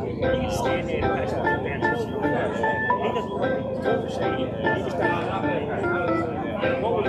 You can stand there and pass off the bench. He doesn't like it. Shady. He just doesn't. What would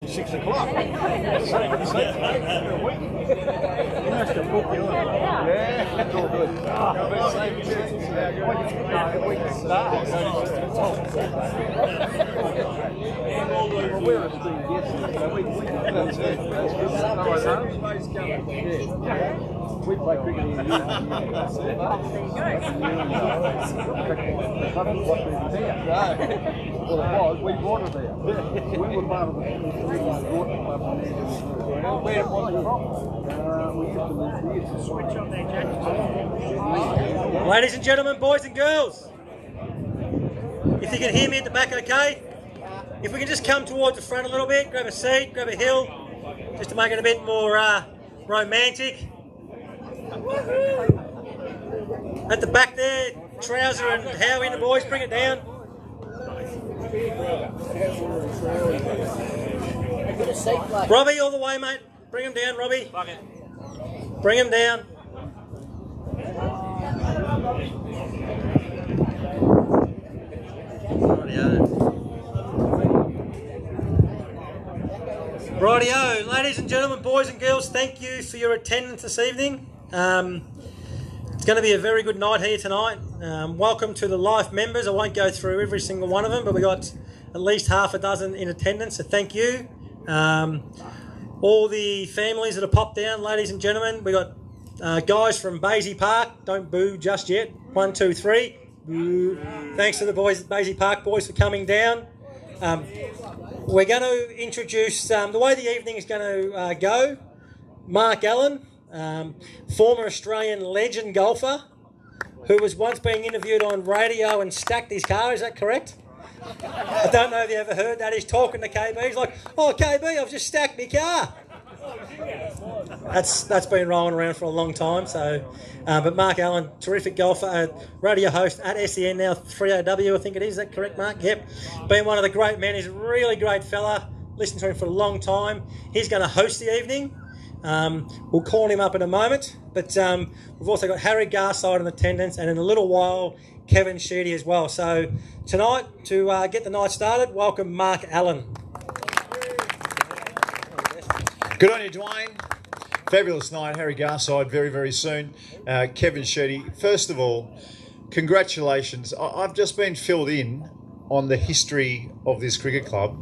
6 o'clock. You must have booked you on. Yeah, it's all good. We can start. We're a team yesterday, so that's good. We play cricket here. Well, it was. We brought it there. We were part of the club on there. Where was it from? We used to live here. Switch on there, Jack. Ladies and gentlemen, boys and girls, if you can hear me at the back, okay? If we can just come towards the front a little bit, grab a seat, grab a hill, just to make it a bit more romantic. At the back there, Trouser and Havey and the boys, bring it down. Robbie, all the way, mate. Bring him down, Robbie. Bring him down. Rightio, ladies and gentlemen, boys and girls, thank you for your attendance this evening. It's going to be a very good night here tonight. Welcome to the life members. I won't go through every single one of them, but we got at least half a dozen in attendance, so thank you. All the families that have popped down, ladies and gentlemen, we got guys from Basie Park. Don't boo just yet. 1, 2, 3. Boo. Thanks to the boys at Basie Park boys for coming down. We're going to introduce the way the evening is going to go. Mark Allen, former Australian legend golfer, who was once being interviewed on radio and stacked his car. Is that correct? I don't know if you ever heard that. He's talking to KB. He's like, "Oh, KB, I've just stacked my car." That's been rolling around for a long time. So, but Mark Allen, terrific golfer, radio host at SEN now, 3OW, I think it is. Is that correct, Mark? Yep. Been one of the great men. He's a really great fella. Listened to him for a long time. He's going to host the evening. We'll call him up in a moment. But we've also got Harry Garside in attendance, and in a little while, Kevin Sheedy as well. So tonight, to get the night started, welcome Mark Allen. Good on you, Dwayne. Fabulous night. Harry Garside very, very soon. Kevin Sheedy. First of all, congratulations. I've just been filled in on the history of this cricket club.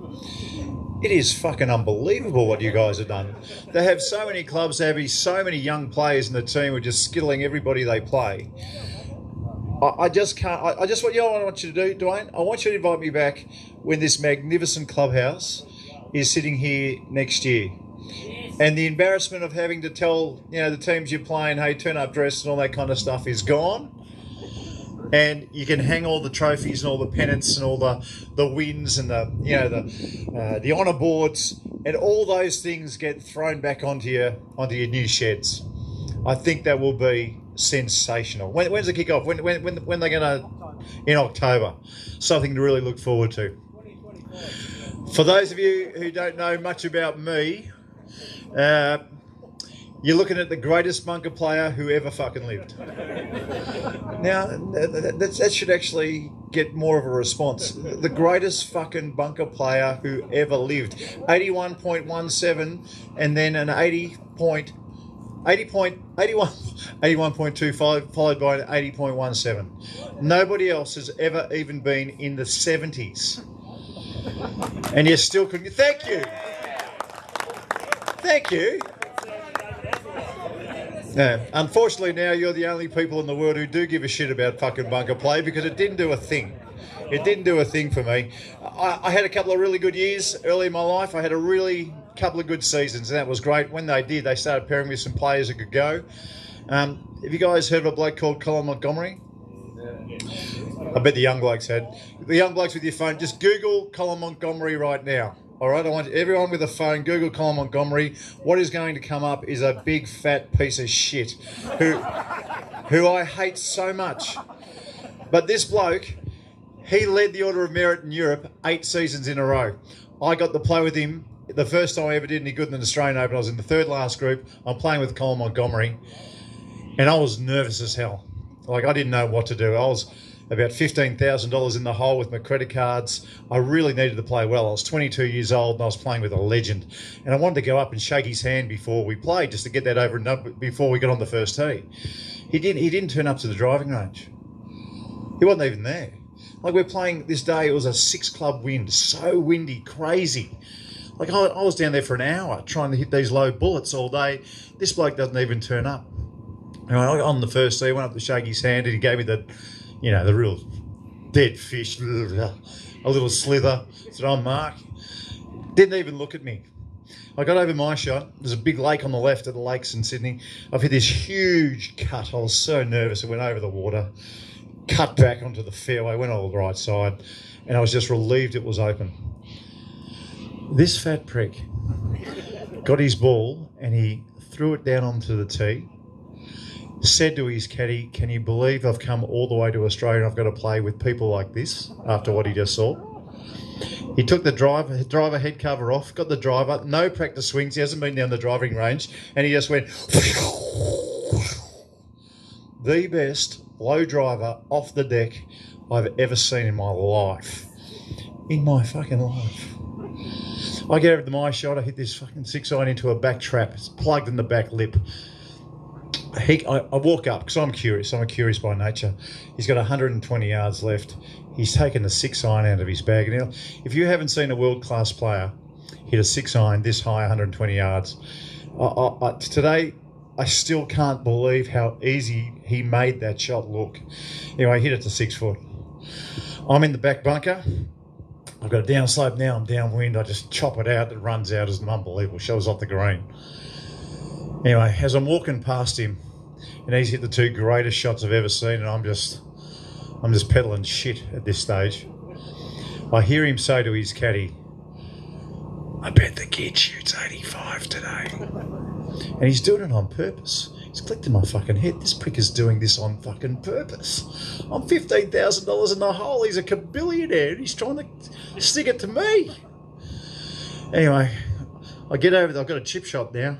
It is fucking unbelievable what you guys have done. They have so many clubs, they have so many young players in the team who are just skittling everybody they play. I just can't. I just want, you know what I want you to do, Dwayne? I want you to invite me back when this magnificent clubhouse is sitting here next year. And the embarrassment of having to tell, the teams you're playing, hey, turn up dressed and all that kind of stuff is gone. And you can hang all the trophies and all the pennants and all the wins and the honour boards, and all those things get thrown back onto your new sheds. I think that will be sensational. When's the kick-off? When they're going to, in October? Something to really look forward to. For those of you who don't know much about me, you're looking at the greatest bunker player who ever fucking lived. Now, that should actually get more of a response. The greatest fucking bunker player who ever lived. 81.17 and then an 81.25 followed by an 80.17. Nobody else has ever even been in the 70s. And you still couldn't. Thank you. Thank you. Unfortunately, now you're the only people in the world who do give a shit about fucking bunker play, because it didn't do a thing. It didn't do a thing for me. I had a couple of really good years early in my life. I had a couple of good seasons, and that was great. When they did, they started pairing with some players that could go. Have you guys heard of a bloke called Colin Montgomery? I bet the young blokes had. The young blokes with your phone, just Google Colin Montgomery right now. All right, I want everyone with a phone, Google Colin Montgomery. What is going to come up is a big fat piece of shit who I hate so much. But this bloke, he led the Order of Merit in Europe 8 seasons in a row. I got to play with him. The first time I ever did any good in an Australian Open, I was in the third last group. I'm playing with Colin Montgomery, and I was nervous as hell. Like, I didn't know what to do. about $15,000 in the hole with my credit cards. I really needed to play well. I was 22 years old and I was playing with a legend. And I wanted to go up and shake his hand before we played, just to get that over and done before we got on the first tee. He didn't turn up to the driving range. He wasn't even there. Like, we're playing this day, it was a 6-club wind, so windy, crazy. Like, I was down there for an hour trying to hit these low bullets all day. This bloke doesn't even turn up. Anyway, on the first tee, went up to shake his hand and he gave me the, you know, the real dead fish, a little slither. Said, "I'm Mark." Didn't even look at me. I got over my shot. There's a big lake on the left of the lakes in Sydney. I've hit this huge cut. I was so nervous. It went over the water, cut back onto the fairway, went on the right side, and I was just relieved it was open. This fat prick got his ball and he threw it down onto the tee. Said to his caddy, "Can you believe I've come all the way to Australia and I've got to play with people like this?" After what he just saw. He took the driver head cover off, got the driver, no practice swings, he hasn't been down the driving range, and he just went the best low driver off the deck I've ever seen in my life. In my fucking life. I get over to my shot, I hit this fucking 6-iron into a back trap. It's plugged in the back lip. I walk up because I'm curious. I'm a curious by nature. He's got 120 yards left. He's taken a 6-iron out of his bag. Now, if you haven't seen a world-class player hit a 6-iron this high, 120 yards, today I still can't believe how easy he made that shot look. Anyway, hit it to 6 foot. I'm in the back bunker. I've got a downslope now. I'm downwind. I just chop it out. It runs out as an unbelievable. Shows off the green. Anyway, as I'm walking past him, and he's hit the 2 greatest shots I've ever seen, and I'm just peddling shit at this stage. I hear him say to his caddy, "I bet the kid shoots 85 today." And he's doing it on purpose. It's clicked in my fucking head. This prick is doing this on fucking purpose. I'm $15,000 in the hole. He's a billionaire and he's trying to stick it to me. Anyway, I get over there. I've got a chip shot now.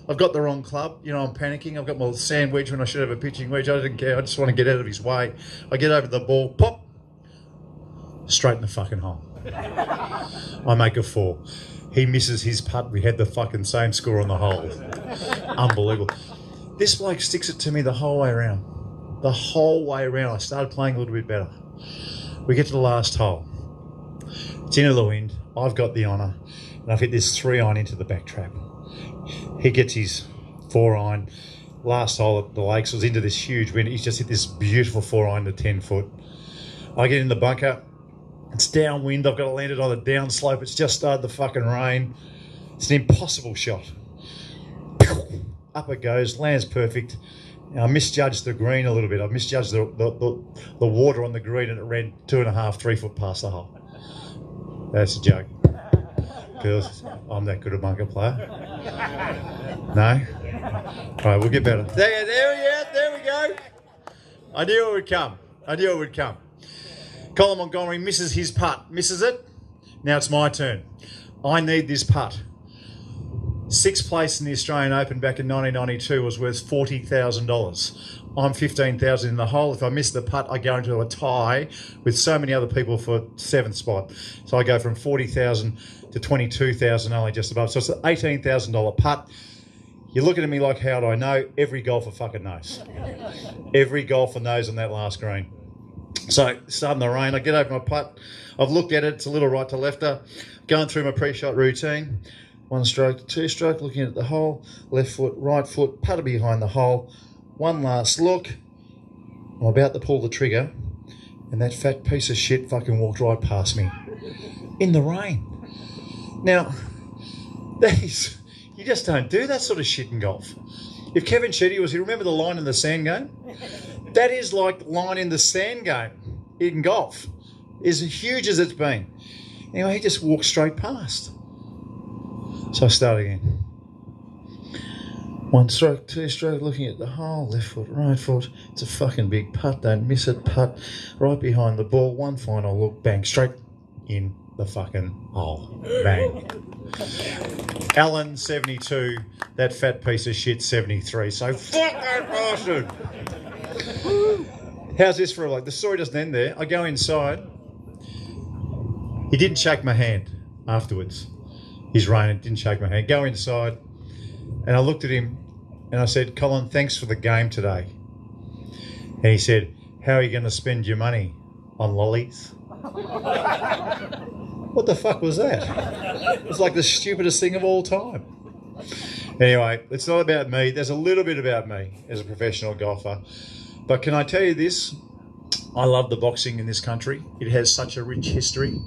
I've got the wrong club. You know, I'm panicking. I've got my sand wedge when I should have a pitching wedge. I didn't care. I just want to get out of his way. I get over the ball. Pop. Straight in the fucking hole. I make a 4. He misses his putt. We had the fucking same score on the hole. Unbelievable. This bloke sticks it to me the whole way around. The whole way around. I started playing a little bit better. We get to the last hole. It's into the wind. I've got the honour. And I've hit this 3-iron into the back trap. He gets his 4-iron. Last hole at the Lakes was into this huge wind. He's just hit this beautiful 4-iron to 10 foot. I get in the bunker. It's downwind. I've got to land it on the downslope. It's just started to fucking rain. It's an impossible shot. Up it goes. Lands perfect. Now, I misjudged the green a little bit. I misjudged the water on the green, and it ran 2.5, 3 foot past the hole. That's a joke. Girls, I'm that good a bunker player. No? All right, we'll get better. There we go. I knew it would come. Colin Montgomery misses his putt. Misses it. Now it's my turn. I need this putt. 6th place in the Australian Open back in 1992 was worth $40,000. I'm $15,000 in the hole. If I miss the putt, I go into a tie with so many other people for 7th spot. So I go from $40,000 to $22,000, only just above. So it's an $18,000 putt. You're looking at me like, how do I know? Every golfer fucking knows. Every golfer knows on that last green. So starting the rain, I get over my putt. I've looked at it. It's a little right to lefter. Going through my pre-shot routine. 1 stroke, 2 stroke, looking at the hole. Left foot, right foot, putter behind the hole. One last look. I'm about to pull the trigger, and that fat piece of shit fucking walked right past me. In the rain. Now, you just don't do that sort of shit in golf. If Kevin Sheedy was here, remember the line in the sand game? That is like line in the sand game in golf. As huge as it's been. Anyway, he just walked straight past. So I start again. 1 stroke, 2 stroke, looking at the hole, left foot, right foot. It's a fucking big putt, don't miss it, putt right behind the ball. One final look, bang, straight in the fucking hole. Bang. Alan, 72, that fat piece of shit, 73. So fuck that bastard. How's this for the story doesn't end there. I go inside. He didn't shake my hand afterwards. He's raining, didn't shake my hand. Go inside, and I looked at him and I said, Colin, thanks for the game today. And he said, how are you going to spend your money? On lollies? What the fuck was that? It was like the stupidest thing of all time. Anyway, it's not about me. There's a little bit about me as a professional golfer. But can I tell you this? I love the boxing in this country. It has such a rich history.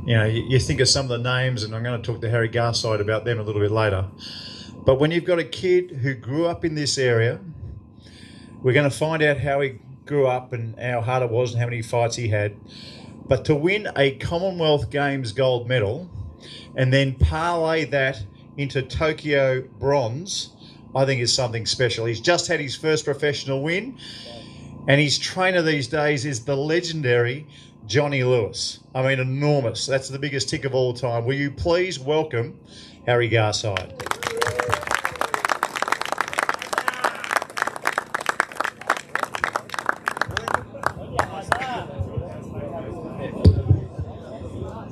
You know, you think of some of the names, and I'm going to talk to Harry Garside about them a little bit later. But when you've got a kid who grew up in this area, we're going to find out how he grew up and how hard it was and how many fights he had. But to win a Commonwealth Games gold medal and then parlay that into Tokyo bronze, I think is something special. He's just had his first professional win, and his trainer these days is the legendary Johnny Lewis. I mean, enormous. That's the biggest tick of all time. Will you please welcome Harry Garside?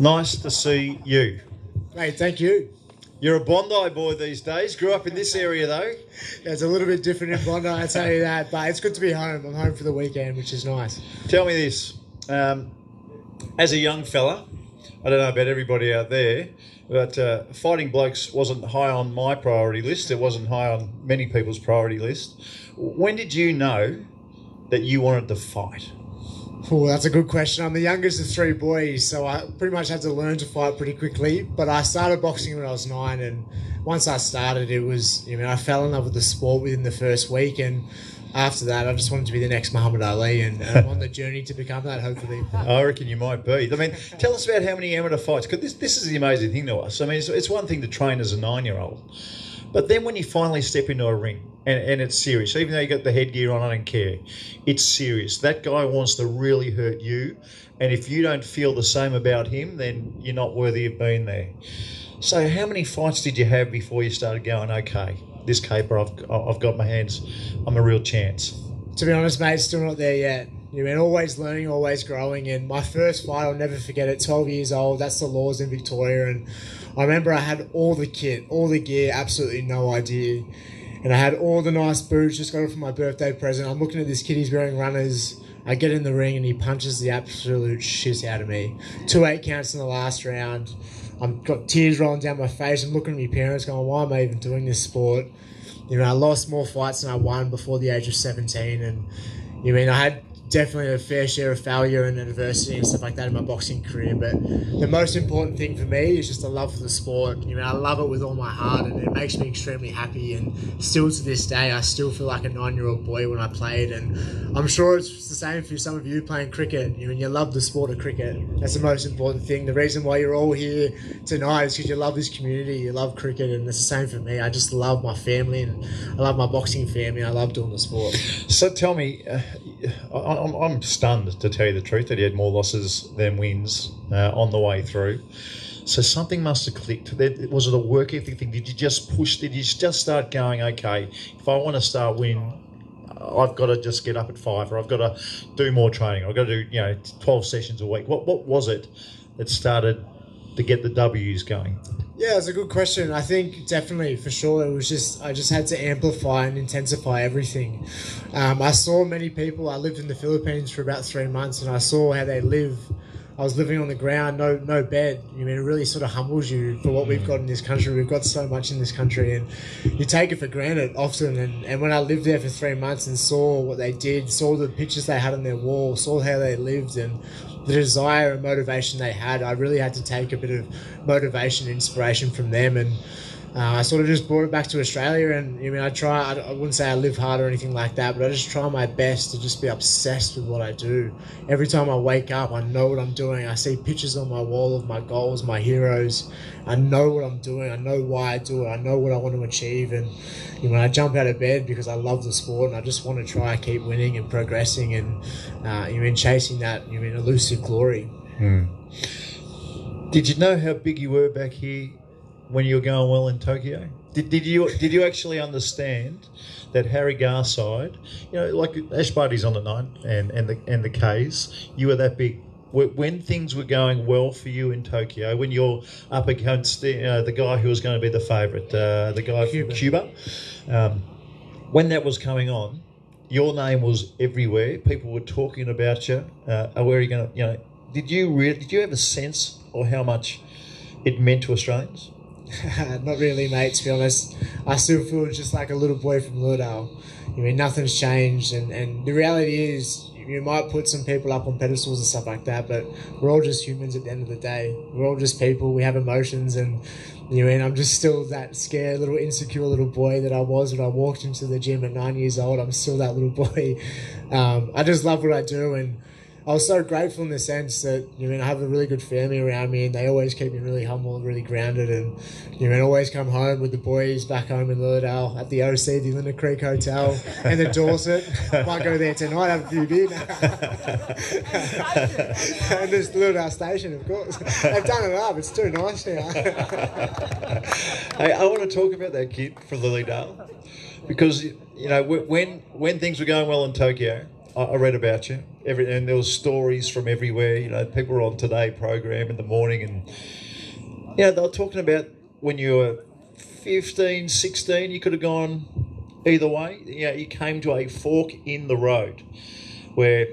Nice to see you. Mate, thank you. You're a Bondi boy these days. Grew up in this area though. Yeah, it's a little bit different in Bondi, I tell you that. But it's good to be home. I'm home for the weekend, which is nice. Tell me this. As a young fella, I don't know about everybody out there, but fighting blokes wasn't high on my priority list. It wasn't high on many people's priority list. When did you know that you wanted to fight? Oh, that's a good question. I'm the youngest of three boys, so I pretty much had to learn to fight pretty quickly. But I started boxing when I was 9, and once I started, I fell in love with the sport within the first week, and after that, I just wanted to be the next Muhammad Ali, and I'm on the journey to become that, hopefully. I reckon you might be. I mean, tell us about how many amateur fights, because this is the amazing thing to us. I mean, it's one thing to train as a 9-year-old, but then when you finally step into a ring, and it's serious, even though you got the headgear on, I don't care. It's serious. That guy wants to really hurt you, and if you don't feel the same about him, then you're not worthy of being there. So how many fights did you have before you started going, okay, this caper, I've got my hands, I'm a real chance? To be honest, mate, still not there yet. Always learning, always growing. And my first fight, I'll never forget it, 12 years old, that's the laws in Victoria. And I remember I had all the kit, all the gear, absolutely no idea. And I had all the nice boots, just got it for my birthday present. I'm looking at this kid, he's wearing runners. I get in the ring and he punches the absolute shit out of me. 2 8 counts in the last round. I've got tears rolling down my face. I'm looking at my parents going, why am I even doing this sport? I lost more fights than I won before the age of 17. And I had definitely a fair share of failure and adversity and stuff like that in my boxing career, but the most important thing for me is just a love for the sport. I love it with all my heart, and it makes me extremely happy, and still to this day I still feel like a 9-year-old boy when I played. And I'm sure it's the same for some of you playing cricket. You love the sport of cricket. That's the most important thing. The reason why you're all here tonight is because you love this community, you love cricket, and it's the same for me. I just love my family, and I love my boxing family. I love doing the sport. So tell me, I'm stunned, to tell you the truth, that he had more losses than wins on the way through. So something must have clicked. Was it a work ethic thing? Did you just push? Did you just start going, okay, if I want to start winning, I've got to just get up at 5, or I've got to do more training. I've got to do 12 sessions a week. What was it that started to get the W's going? Yeah, it's a good question. I think definitely, for sure, I just had to amplify and intensify everything. I saw many people. I lived in the Philippines for about 3 months, and I saw how they live. I was living on the ground, no bed. It really sort of humbles you for what we've got in this country. We've got so much in this country, and you take it for granted often. And when I lived there for 3 months and saw what they did, saw the pictures they had on their wall, saw how they lived, and the desire and motivation they had, I really had to take a bit of motivation, inspiration from them, and I sort of just brought it back to Australia. And I wouldn't say I live hard or anything like that, but I just try my best to just be obsessed with what I do. Every time I wake up, I know what I'm doing. I see pictures on my wall of my goals, my heroes. I know what I'm doing. I know why I do it. I know what I want to achieve. And I jump out of bed because I love the sport, and I just want to try and keep winning and progressing and chasing that elusive glory. Did you know how big you were back here when you were going well in Tokyo? Did you actually understand that Harry Garside, like Ash Buddy's on the 9 and the K's, you were that big? When things were going well for you in Tokyo, when you're up against the guy who was going to be the favourite, the guy from Cuba, when that was coming on, your name was everywhere. People were talking about you. Where are you going to? Did you have a sense of how much it meant to Australians? Not really, mate, to be honest. I still feel just like a little boy from Lurdale. Nothing's changed, and the reality is, you might put some people up on pedestals and stuff like that, but we're all just humans at the end of the day. We're all just people. We have emotions, and I'm just still that scared, little insecure little boy that I was when I walked into the gym at 9 years old. I'm still that little boy. I just love what I do, and I was so grateful in the sense that, I have a really good family around me, and they always keep me really humble and really grounded, and, always come home with the boys back home in Lurdale at the OC, the Linda Creek Hotel, and the Dorset. Might go there tonight, have a few beers. And this Lurdale station, of course. They've done it up, it's too nice now. Hey, I want to talk about that kid from Lilydale, because, when things were going well in Tokyo, I read about you, and there was stories from everywhere. People were on Today program in the morning, and they were talking about when you were 15, 16, you could have gone either way. You came to a fork in the road where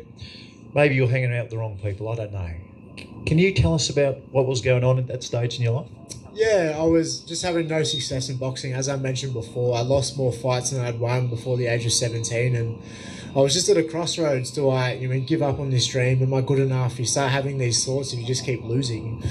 maybe you're hanging out with the wrong people. I don't know. Can you tell us about what was going on at that stage in your life? Yeah, I was just having no success in boxing. As I mentioned before, I lost more fights than I'd won before the age of 17, and I was just at a crossroads. Do I give up on this dream? Am I good enough? You start having these thoughts if you just keep losing.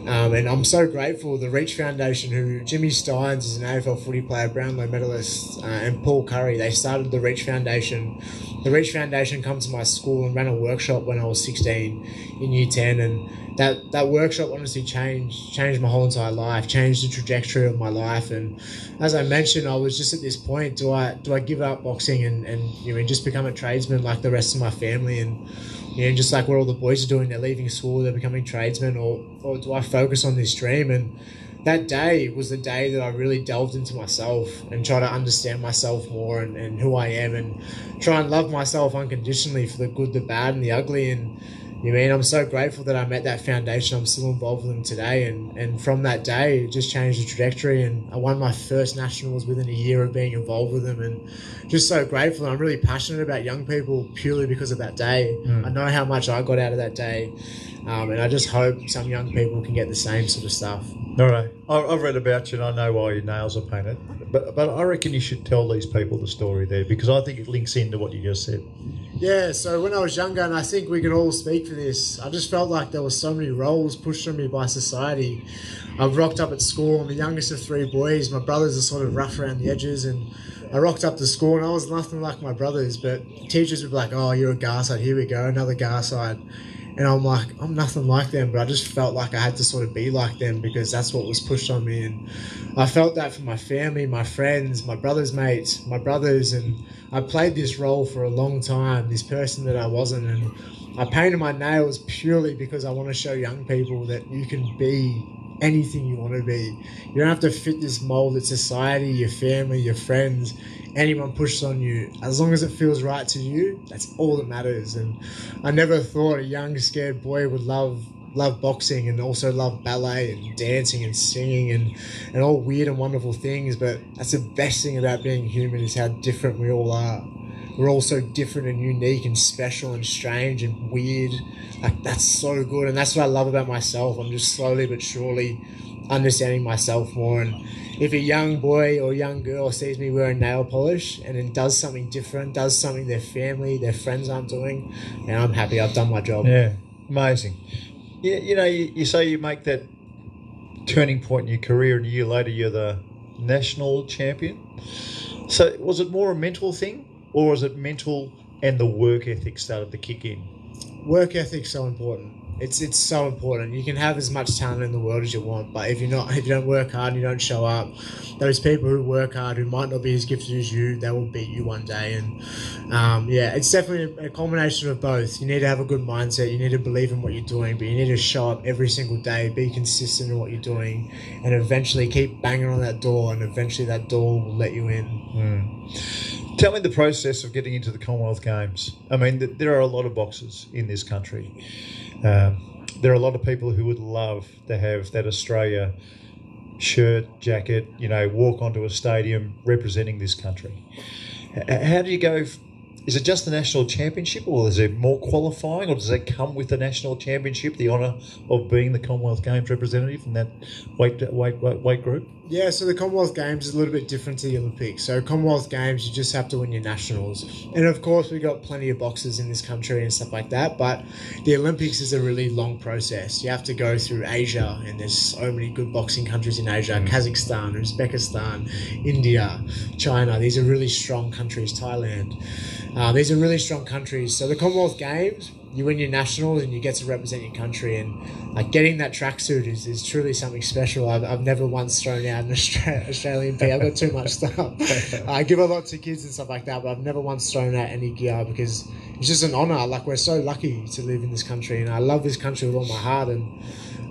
And I'm so grateful. The Reach Foundation, who Jimmy Steins is an AFL footy player, Brownlow medalist, and Paul Curry, they started the Reach Foundation. The Reach Foundation come to my school and ran a workshop when I was 16 in Year 10, and that workshop honestly changed my whole entire life, changed the trajectory of my life. And as I mentioned, I was just at this point: do I give up boxing and just become a tradesman like the rest of my family, and just like what all the boys are doing? They're leaving school, they're becoming tradesmen, or do I focus on this dream? And that day was the day that I really delved into myself and try to understand myself more and who I am, and try and love myself unconditionally for the good, the bad, and the ugly. And I'm so grateful that I met that foundation. I'm still involved with them today, and from that day, it just changed the trajectory, and I won my first nationals within a year of being involved with them, and just so grateful. I'm really passionate about young people purely because of that day. I know how much I got out of that day, and I just hope some young people can get the same sort of stuff. All right. I've read about you, and I know why your nails are painted, but I reckon you should tell these people the story there, because I think it links into what you just said. Yeah, so when I was younger, and I think we can all speak for this, I just felt like there were so many roles pushed on me by society. I've rocked up at school. I'm the youngest of 3 boys. My brothers are sort of rough around the edges, and I rocked up to school and I was nothing like my brothers, but teachers would be like, "Oh, you're a Garside, here we go, another Garside." And I'm like, I'm nothing like them, but I just felt like I had to sort of be like them because that's what was pushed on me. And I felt that from my family, my friends, my brother's mates, my brothers, and I played this role for a long time, this person that I wasn't. And I painted my nails purely because I want to show young people that you can be anything you want to be. You don't have to fit this mold that society, your family, your friends, anyone pushes on you. As long as it feels right to you, that's all that matters. And I never thought a young scared boy would love boxing and also love ballet and dancing and singing and all weird and wonderful things. But that's the best thing about being human, is how different we all are. We're all so different and unique and special and strange and weird. Like, that's so good, and that's what I love about myself. I'm just slowly but surely understanding myself more. And if a young boy or young girl sees me wearing nail polish and then does something different, does something their family, their friends aren't doing, and I'm happy I've done my job. Yeah, amazing. Yeah, you say you make that turning point in your career, and a year later you're the national champion. So was it more a mental thing, or was it mental and the work ethic started to kick in? Work ethic's so important. It's so important. You can have as much talent in the world as you want, but if you don't work hard and you don't show up, those people who work hard, who might not be as gifted as you, they will beat you one day. And it's definitely a combination of both. You need to have a good mindset. You need to believe in what you're doing, but you need to show up every single day, be consistent in what you're doing, and eventually keep banging on that door, and eventually that door will let you in. Tell me the process of getting into the Commonwealth Games. I mean, there are a lot of boxers in this country. There are a lot of people who would love to have that Australia shirt, jacket, walk onto a stadium representing this country. How do you go? Is it just the national championship, or is there more qualifying, or does that come with the national championship, the honour of being the Commonwealth Games representative in that weight group? Yeah, so the Commonwealth Games is a little bit different to the Olympics. So Commonwealth Games, you just have to win your nationals. And of course, we've got plenty of boxers in this country and stuff like that, but the Olympics is a really long process. You have to go through Asia, and there's so many good boxing countries in Asia. Kazakhstan, Uzbekistan, India, China. These are really strong countries. Thailand. These are really strong countries. So the Commonwealth Games, you win your nationals and you get to represent your country, and getting that tracksuit is truly something special. I've never once thrown out an Australian gear. I've got too much stuff. I give a lot to kids and stuff like that, but I've never once thrown out any gear because it's just an honour. We're so lucky to live in this country, and I love this country with all my heart, and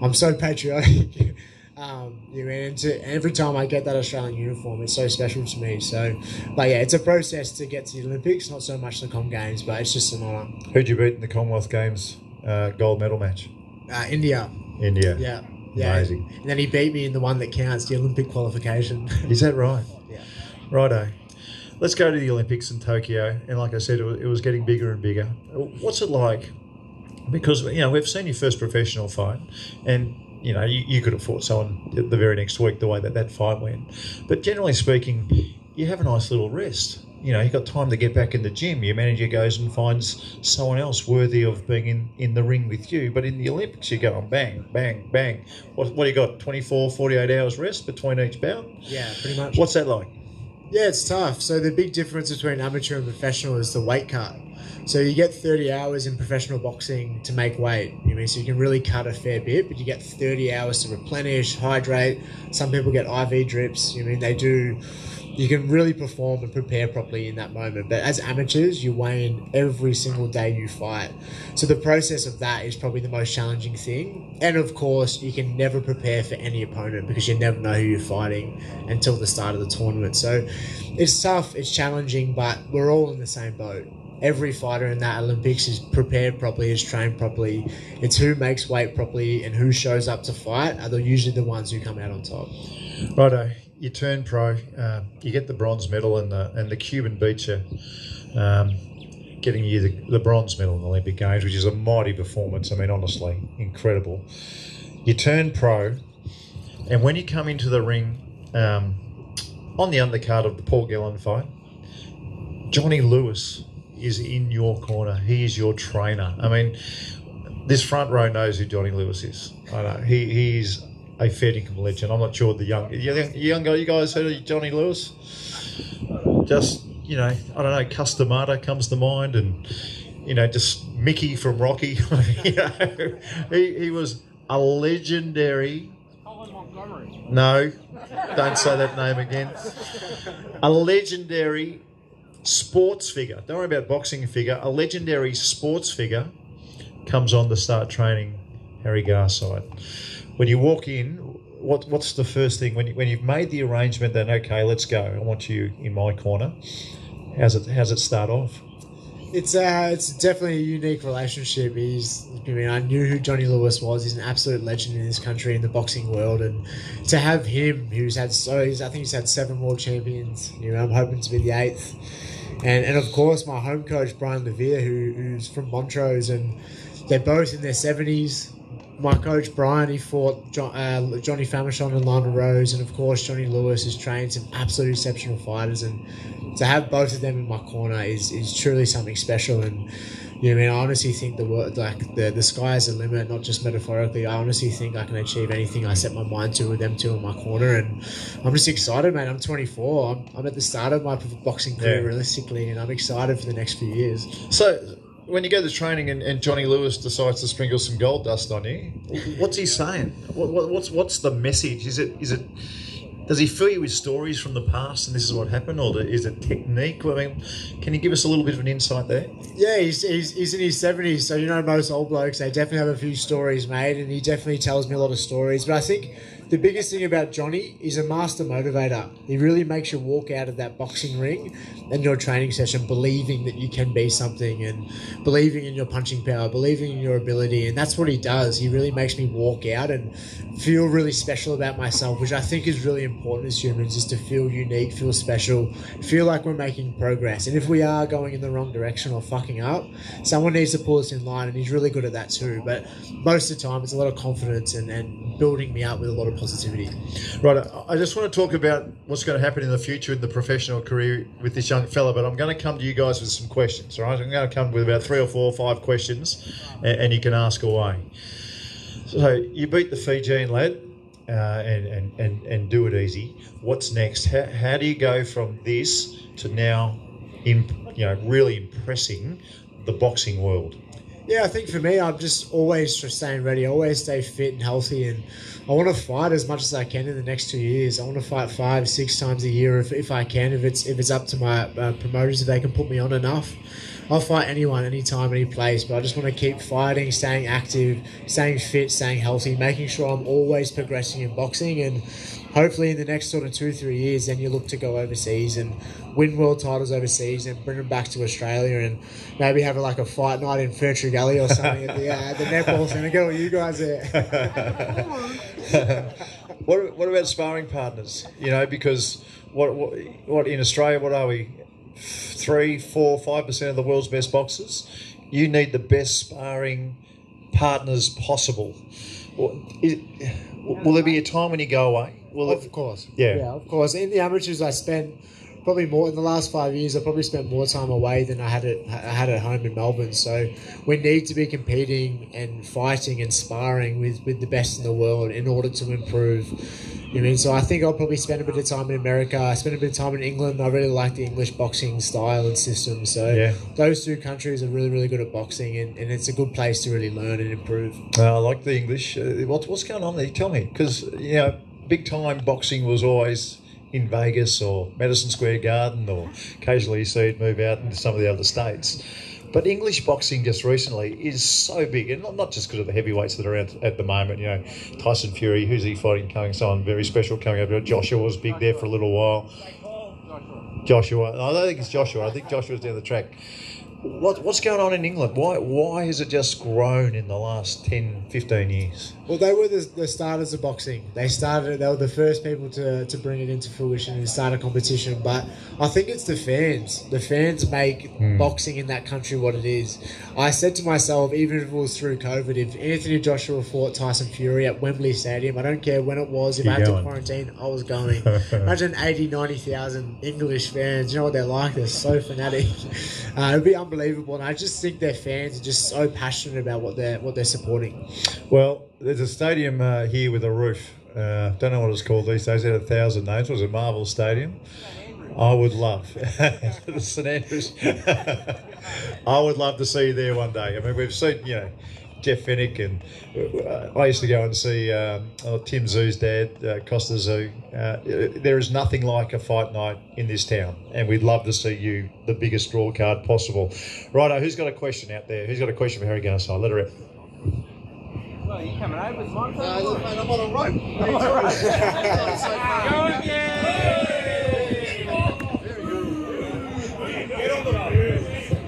I'm so patriotic. And every time I get that Australian uniform, it's so special to me. So, but yeah, it's a process to get to the Olympics, not so much the Com Games, but it's just an honour. Who'd you beat in the Commonwealth Games gold medal match? India. Yeah. Amazing. And then he beat me in the one that counts, the Olympic qualification. Is that right? Yeah. Righto. Let's go to the Olympics in Tokyo. And like I said, it was getting bigger and bigger. What's it like? Because, we've seen your first professional fight, and you could have fought someone the very next week the way that fight went. But generally speaking, you have a nice little rest. You've got time to get back in the gym. Your manager goes and finds someone else worthy of being in the ring with you. But in the Olympics, you go on bang, bang, bang. What do you got, 24, 48 hours rest between each bout? Yeah, pretty much. What's that like? Yeah, it's tough. So the big difference between amateur and professional is the weight cut. So you get 30 hours in professional boxing to make weight. So you can really cut a fair bit, but you get 30 hours to replenish, hydrate. Some people get IV drips. They do. You can really perform and prepare properly in that moment. But as amateurs, you weigh in every single day you fight. So the process of that is probably the most challenging thing. And of course, you can never prepare for any opponent because you never know who you're fighting until the start of the tournament. So it's tough, it's challenging, but we're all in the same boat. Every fighter in that Olympics is prepared properly, is trained properly. It's who makes weight properly and who shows up to fight are usually the ones who come out on top. Righto. You turn pro, you get the bronze medal, and the Cuban beats you, getting you the bronze medal in the Olympic Games, which is a mighty performance. Honestly, incredible. You turn pro, and when you come into the ring, on the undercard of the Paul Gallen fight, Johnny Lewis is in your corner. He is your trainer. This front row knows who Johnny Lewis is. I know he's a fair income legend. I'm not sure the young guy. You guys heard of Johnny Lewis? Just I don't know. Customata comes to mind, and just Mickey from Rocky. He was a legendary. No, don't say that name again. A legendary sports figure. Don't worry about boxing figure. A legendary sports figure comes on to start training Harry Garside. When you walk in, what's the first thing when you've made the arrangement that okay, let's go, I want you in my corner? How's it start off? It's definitely a unique relationship. I knew who Johnny Lewis was. He's an absolute legend in this country, in the boxing world, and to have him, I think he's had 7 world champions. I'm hoping to be the 8th, and of course my home coach Brian Levere, who's from Montrose, and they're both in their 70s. My coach Brian, he fought Johnny Famechon and Lionel Rose, and of course Johnny Lewis has trained some absolutely exceptional fighters, and to have both of them in my corner is truly something special. And I honestly think the sky is the limit, not just metaphorically. I honestly think I can achieve anything I set my mind to with them two in my corner, and I'm just excited, mate. I'm 24. I'm at the start of my boxing career, realistically, and I'm excited for the next few years. So when you go to training and Johnny Lewis decides to sprinkle some gold dust on you, what's he saying? What's the message? Is it does he fill you with stories from the past and this is what happened, or is it technique? I mean, can you give us a little bit of an insight there? Yeah, he's in his 70s, so most old blokes, they definitely have a few stories made, and he definitely tells me a lot of stories. But I think the biggest thing about Johnny is a master motivator. He really makes you walk out of that boxing ring and your training session believing that you can be something, and believing in your punching power, believing in your ability, and that's what he does. He really makes me walk out and feel really special about myself, which I think is really important as humans, is to feel unique, feel special, feel like we're making progress. And if we are going in the wrong direction or fucking up, someone needs to pull us in line, and he's really good at that too. But most of the time, it's a lot of confidence and building me up with a lot of positivity. Right, I just want to talk about what's going to happen in the future in the professional career with this young fella, but I'm going to come to you guys with some questions, all right? I'm going to come with about 3 or 4 or 5 questions, and you can ask away. So you beat the Fijian lad and do it easy. What's next? How do you go from this to now, really impressing the boxing world? Yeah, I think for me, I'm just always staying ready, always stay fit and healthy, and I want to fight as much as I can in the next 2 years. I want to fight 5-6 times a year if I can. If it's up to my promoters, if they can put me on enough, I'll fight anyone, anytime, any place. But I just want to keep fighting, staying active, staying fit, staying healthy, making sure I'm always progressing in boxing. And hopefully in the next sort of 2-3 years, then you look to go overseas and win world titles overseas and bring them back to Australia, and maybe have a fight night in Furtry Gully or something at the netball centre. Get all you guys there. What about sparring partners? Because what in Australia, what are we? 3, 4, 5% of the world's best boxers. You need the best sparring partners possible. Will there be a time when you go away? Of course. Yeah, of course. In the amateurs, I spent probably more in the last 5 years. I probably spent more time away than I had at home in Melbourne. So we need to be competing and fighting and sparring with the best in the world in order to improve. So I think I'll probably spend a bit of time in America. I spent a bit of time in England. I really like the English boxing style and system. So those 2 countries are really, really good at boxing, and it's a good place to really learn and improve. I like the English. What's going on there? Tell me, because big time boxing was always in Vegas or Madison Square Garden, or occasionally you see it move out into some of the other states. But English boxing just recently is so big, and not just because of the heavyweights that are out at the moment. Tyson Fury, who's he fighting? Coming someone very special coming over. Joshua was big there for a little while. Joshua, I don't think it's Joshua. I think Joshua's down the track. What's going on in England? Why has it just grown in the last 10, 15 years? Well, they were the starters of boxing. They were the first people to bring it into fruition and start a competition. But I think it's the fans. The fans make boxing in that country what it is. I said to myself, even if it was through COVID, if Anthony Joshua fought Tyson Fury at Wembley Stadium, I don't care when it was, if I had to quarantine, I was going. Imagine 80, 90,000 English fans. You know what they're like? They're so fanatic. It'd be unbelievable. And I just think their fans are just so passionate about what they're supporting. Well, there's a stadium here with a roof. Don't know what it's called these days. It had 1,000 names. It was a Marvel Stadium. I would love St Andrews. I would love to see you there one day. I mean, we've seen, Jeff Fennick, and I used to go and see Tim Zoo's dad, Costa Zoo. There is nothing like a fight night in this town, and we'd love to see you the biggest draw card possible. Righto, who's got a question out there? Who's got a question for Harry Garside? Let her rip. Well, are you coming over with mine? Look, mate, I'm on a rope. Go again!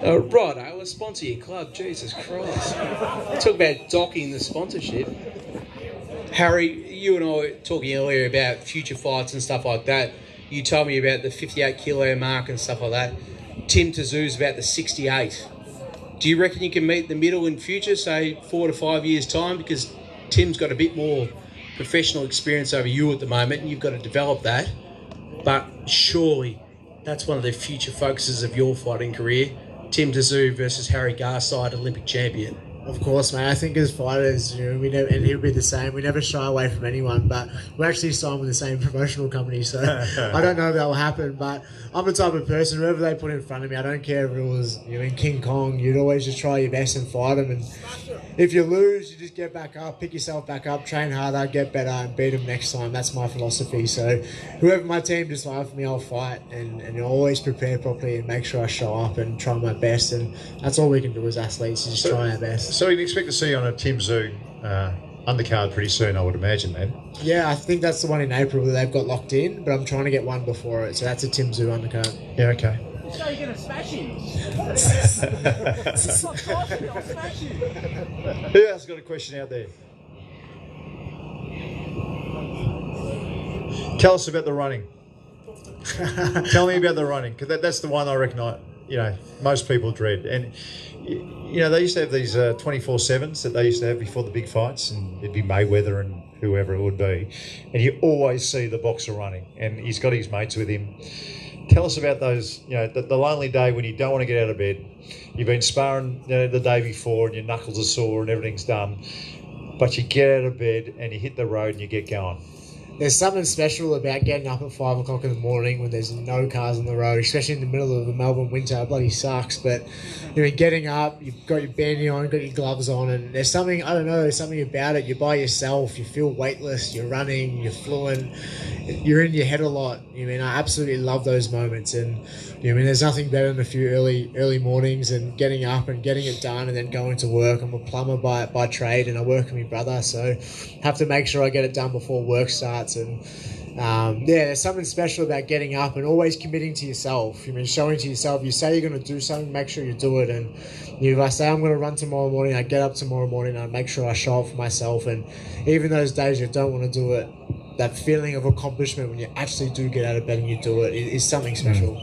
Righto, let's sponsor your club. Jesus Christ. Talk about docking the sponsorship. Harry, you and I were talking earlier about future fights and stuff like that. You told me about the 58 kilo mark and stuff like that. Tim Dazu's about the 68. Do you reckon you can meet the middle in future, say 4 to 5 years' time? Because Tim's got a bit more professional experience over you at the moment, and you've got to develop that. But surely that's one of the future focuses of your fighting career. Tim Dazu versus Harry Garside, Olympic champion. Of course, mate. I think as fighters, we never, and he'll be the same. We never shy away from anyone, but we're actually signed with the same promotional company, so I don't know if that will happen. But I'm the type of person, whoever they put in front of me, I don't care if it was in King Kong. You'd always just try your best and fight them. And if you lose, you just get back up, pick yourself back up, train harder, get better, and beat them next time. That's my philosophy. So whoever my team decides for me, I'll fight, and always prepare properly and make sure I show up and try my best. And that's all we can do as athletes, is just try our best. So we can expect to see you on a Dazu undercard pretty soon, I would imagine, then. Yeah, I think that's the one in April that they've got locked in, but I'm trying to get one before it. So that's a Dazu undercard. Yeah, okay. So you're going to smash him. I'll smash him. Who else got a question out there? Tell us about the running. Tell me about the running, because that's the one I reckon most people dread. And they used to have these 24/7s that they used to have before the big fights, and it'd be Mayweather and whoever it would be, and you always see the boxer running, and he's got his mates with him. Tell us about those, the lonely day when you don't want to get out of bed. You've been sparring the day before and your knuckles are sore and everything's done, but you get out of bed and you hit the road and you get going. There's something special about getting up at 5 o'clock in the morning when there's no cars on the road, especially in the middle of the Melbourne winter. It bloody sucks. But getting up, you've got your bandy on, got your gloves on, and there's something, I don't know, there's something about it. You're by yourself, you feel weightless, you're running, you're fluent, you're in your head a lot. I absolutely love those moments. And there's nothing better than a few early mornings and getting up and getting it done and then going to work. I'm a plumber by trade, and I work with my brother, so have to make sure I get it done before work starts. And there's something special about getting up and always committing to yourself. Showing to yourself, you say you're going to do something, make sure you do it. And if I say I'm going to run tomorrow morning, I get up tomorrow morning, I make sure I show up for myself. And even those days you don't want to do it, that feeling of accomplishment when you actually do get out of bed and you do it is something special.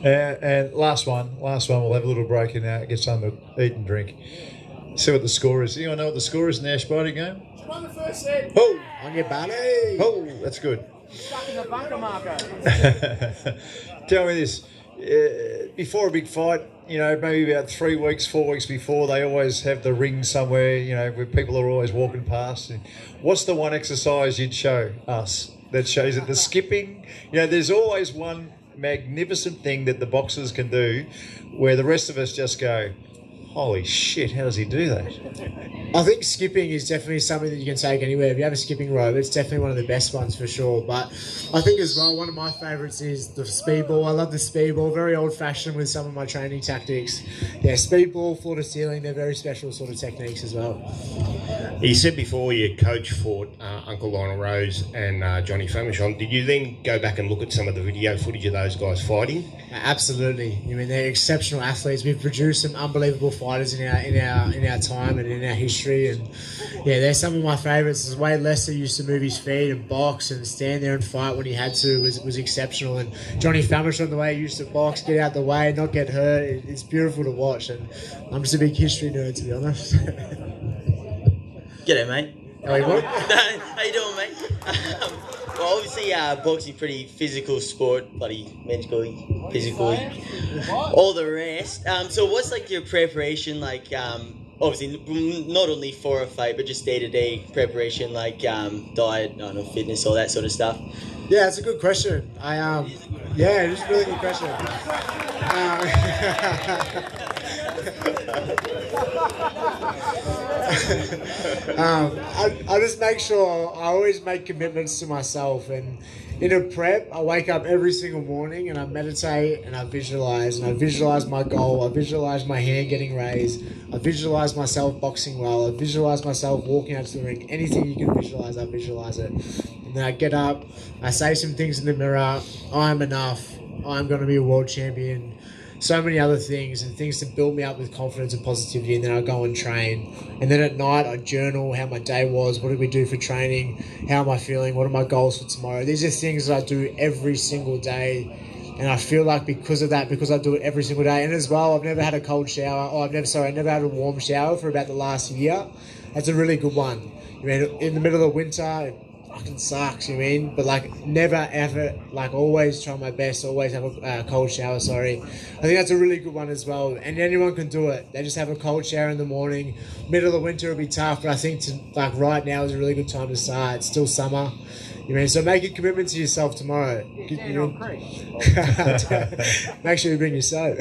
And last one, we'll have a little break and get something to eat and drink. See what the score is. Anyone know what the score is in the Ash Barty game? Won the first set. Oh! On your body! Oh, that's good. Stuck in the bunker marker. Tell me this. Before a big fight, maybe about 4 weeks before, they always have the ring somewhere, where people are always walking past. What's the one exercise you'd show us that shows it? The skipping? There's always one magnificent thing that the boxers can do where the rest of us just go, holy shit, how does he do that? I think skipping is definitely something that you can take anywhere. If you have a skipping rope, it's definitely one of the best ones for sure. But I think as well, one of my favourites is the speedball. I love the speedball, very old-fashioned with some of my training tactics. Yeah, speedball, floor to ceiling, they're very special sort of techniques as well. You said before your coach fought Uncle Lionel Rose and Johnny Famishon. Did you then go back and look at some of the video footage of those guys fighting? Absolutely. They're exceptional athletes. We've produced some unbelievable fighters in our time and in our history. And yeah, they're some of my favourites. Wade Lester used to move his feet and box and stand there and fight when he had to was exceptional. And Johnny Famishon, the way he used to box, get out the way, not get hurt, it's beautiful to watch. And I'm just a big history nerd, to be honest. G'day, mate. How you doing? How you doing, mate? Well, obviously, boxing pretty physical sport, bloody mentally, physically, all the rest. So what's like your preparation like? Obviously, not only for a fight, but just day-to-day preparation, like diet, I don't know, fitness, all that sort of stuff. Yeah, it's a good question. Yeah, it is a really good question. I just make sure I always make commitments to myself, and in a prep I wake up every single morning and I meditate and I visualize my goal, I visualize my hand getting raised, I visualize myself boxing well, I visualize myself walking out to the ring. Anything you can visualize, I visualize it. And then I get up, I say some things in the mirror, I'm enough, I'm going to be a world champion, so many other things and things to build me up with confidence and positivity. And then I go and train, and then at night I journal how my day was, what did we do for training, how am I feeling, what are my goals for tomorrow. These are things that I do every single day, and I feel like because of that, because I do it every single day. And as well, I've never had a cold shower, I never had a warm shower for about the last year. That's a really good one. In the middle of winter, fucking sucks, you mean? But like never ever, like always try my best, always have a cold shower, sorry. I think that's a really good one as well, and anyone can do it. They just have a cold shower in the morning. Middle of the winter will be tough, but I think like right now is a really good time to start. It's still summer. You mean, so make a commitment to yourself tomorrow. Make sure you bring your soap.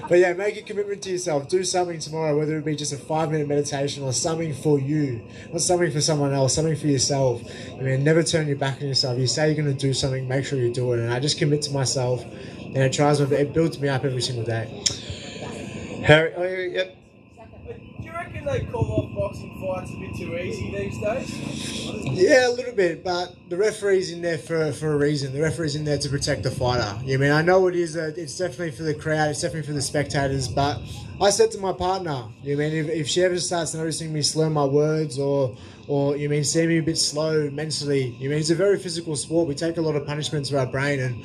But yeah, make a commitment to yourself. Do something tomorrow, whether it be just a 5-minute meditation or something for you, not something for someone else, something for yourself. I mean, never turn your back on yourself. You say you're going to do something, make sure you do it. And I just commit to myself, and it builds me up every single day. Harry, oh, yep. Do you reckon they call off boxing fights a bit too easy these days? Yeah, a little bit, but the referee's in there for a reason. The referee's in there to protect the fighter. You mean, I know it is. It's definitely for the crowd. It's definitely for the spectators. But I said to my partner, you mean, if she ever starts noticing me slur my words or you mean see me a bit slow mentally, you mean, it's a very physical sport. We take a lot of punishments to our brain, and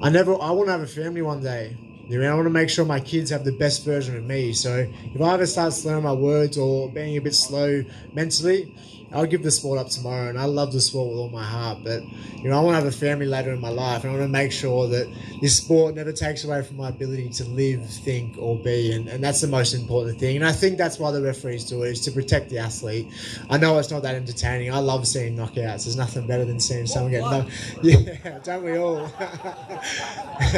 I want to have a family one day. You mean, I want to make sure my kids have the best version of me. So if I ever start slurring my words or being a bit slow mentally, I'll give the sport up tomorrow. And I love the sport with all my heart. But, you know, I want to have a family later in my life. And I want to make sure that this sport never takes away from my ability to live, think, or be. And that's the most important thing. And I think that's why the referees do it, is to protect the athlete. I know it's not that entertaining. I love seeing knockouts. There's nothing better than seeing someone get knocked. Yeah, don't we all?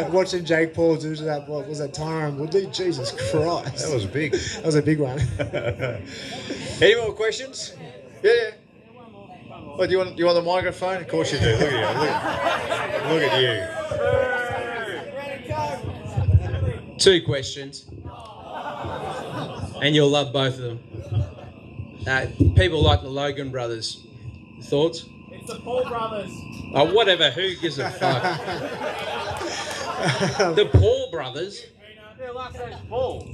Watching Jake Paul do that, what was that time? Well, Jesus Christ. That was big. That was a big one. Any more questions? Yeah. Well, do you want the microphone? Of course you do. Look at you. Look at you. 2 questions, and you'll love both of them. People like the Logan brothers. Thoughts? It's the Paul brothers. Oh, whatever. Who gives a fuck? The Paul brothers. Their last name's Paul.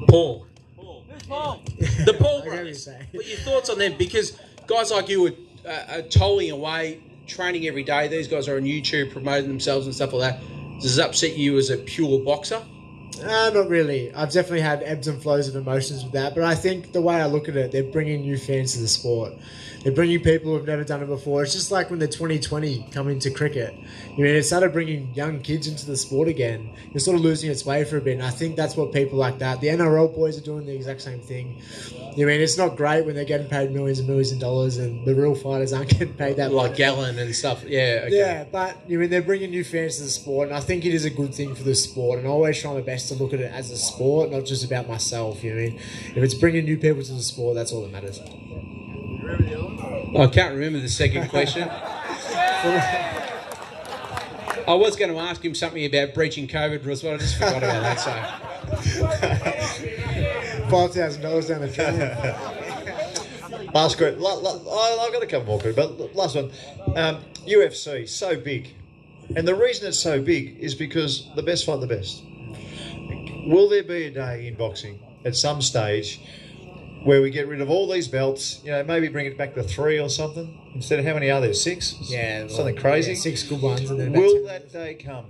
Paul. Who's Paul? The Paul I get what you're brothers. saying. But your thoughts on them? Because guys like you are toiling away, training every day. These guys are on YouTube promoting themselves and stuff like that. Does it upset you as a pure boxer? Not really. I've definitely had ebbs and flows of emotions with that, but I think the way I look at it, they're bringing new fans to the sport. They're bringing people who've never done it before. It's just like when the 2020 come into cricket. You mean, it started bringing young kids into the sport again. It's sort of losing its way for a bit, and I think that's what people like that. The NRL boys are doing the exact same thing. You mean, it's not great when they're getting paid millions and millions of dollars, and the real fighters aren't getting paid that much. Like Gallen and stuff. Yeah, okay. Yeah, but you mean, they're bringing new fans to the sport, and I think it is a good thing for the sport. And I always try my best to look at it as a sport, not just about myself. You know what I mean? If it's bringing new people to the sport, that's all that matters. I can't remember the second question. I was going to ask him something about breaching COVID rules, but I just forgot about that. So $5,000 down the drain. Last question. I've got a couple more, but last one. UFC, so big. And the reason it's so big is because the best fight the best. Will there be a day in boxing at some stage where we get rid of all these belts, you know, maybe bring it back to 3 or something, instead of how many are there? 6? Yeah. Something crazy? Yeah, 6 good ones. And then Will that day come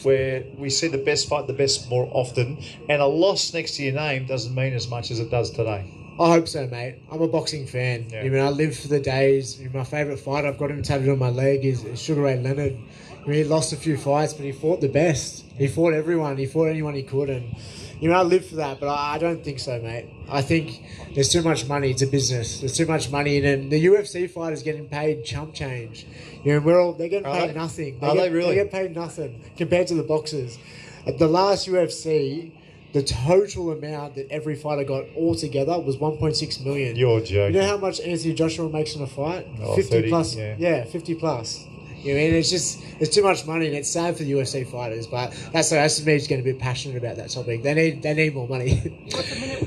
where we see the best fight the best more often, and a loss next to your name doesn't mean as much as it does today? I hope so, mate. I'm a boxing fan. Yeah. You mean, I live for the days. My favourite fighter, I've got him tattooed on my leg, is Sugar Ray Leonard. I mean, he lost a few fights, but he fought the best. He fought everyone. He fought anyone he could, and you know, I live for that, but I don't think so, mate. I think there's too much money. It's a business. There's too much money, and the UFC fighters getting paid chump change. You know, they're getting paid nothing. They really? They get paid nothing compared to the boxers. At the last UFC, the total amount that every fighter got altogether was 1.6 million. You're joking. You know how much Anthony Joshua makes in a fight? Oh, 50 30, plus. yeah. 50 plus. You know, I mean, it's too much money, and it's sad for the UFC fighters. But that's me just getting a bit passionate about that topic. They need more money.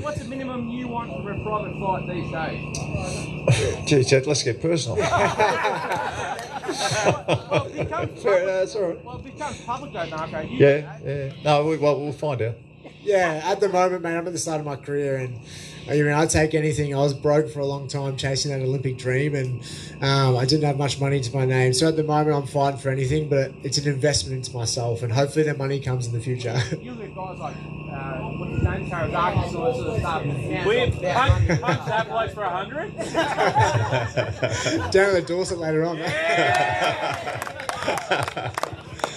What's the minimum you want for a private fight these days? Gee, Chad, let's get personal. Well, it becomes Fair, that's all right. Well, it becomes public though, Marco. Yeah. No, we'll find out. Yeah, at the moment, mate, I'm at the start of my career, and I'd take anything. I was broke for a long time chasing that Olympic dream, and I didn't have much money to my name. So at the moment, I'm fighting for anything, but it's an investment into myself, and hopefully the money comes in the future. You get guys like, what's his name, Tarazaki, sort of stuff. We've punched that bloke for 100. Down at the Dorset later on.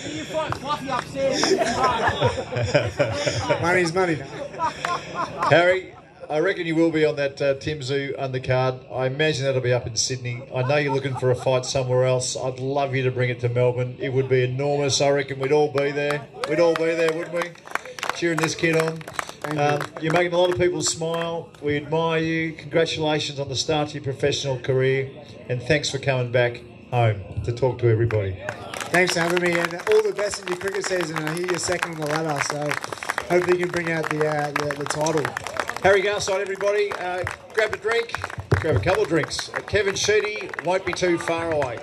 You fight Fluffy upstairs. Money's money. Harry, I reckon you will be on that Timzu undercard. I imagine that'll be up in Sydney. I know you're looking for a fight somewhere else. I'd love you to bring it to Melbourne. It would be enormous. I reckon we'd all be there. We'd all be there, wouldn't we? Cheering this kid on. You're making a lot of people smile. We admire you. Congratulations on the start to your professional career. And thanks for coming back home to talk to everybody. Thanks for having me, and all the best in your cricket season. I hear you're second on the ladder, so hopefully you can bring out the title. Harry Garside, everybody, grab a drink, grab a couple of drinks. Kevin Sheedy won't be too far away.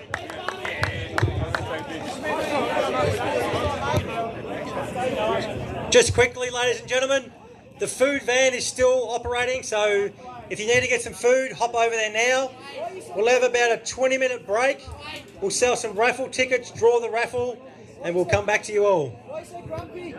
Just quickly, ladies and gentlemen, the food van is still operating, so if you need to get some food, hop over there now. We'll have about a 20-minute break. We'll sell some raffle tickets, draw the raffle, and we'll come back to you all. Why are you so grumpy?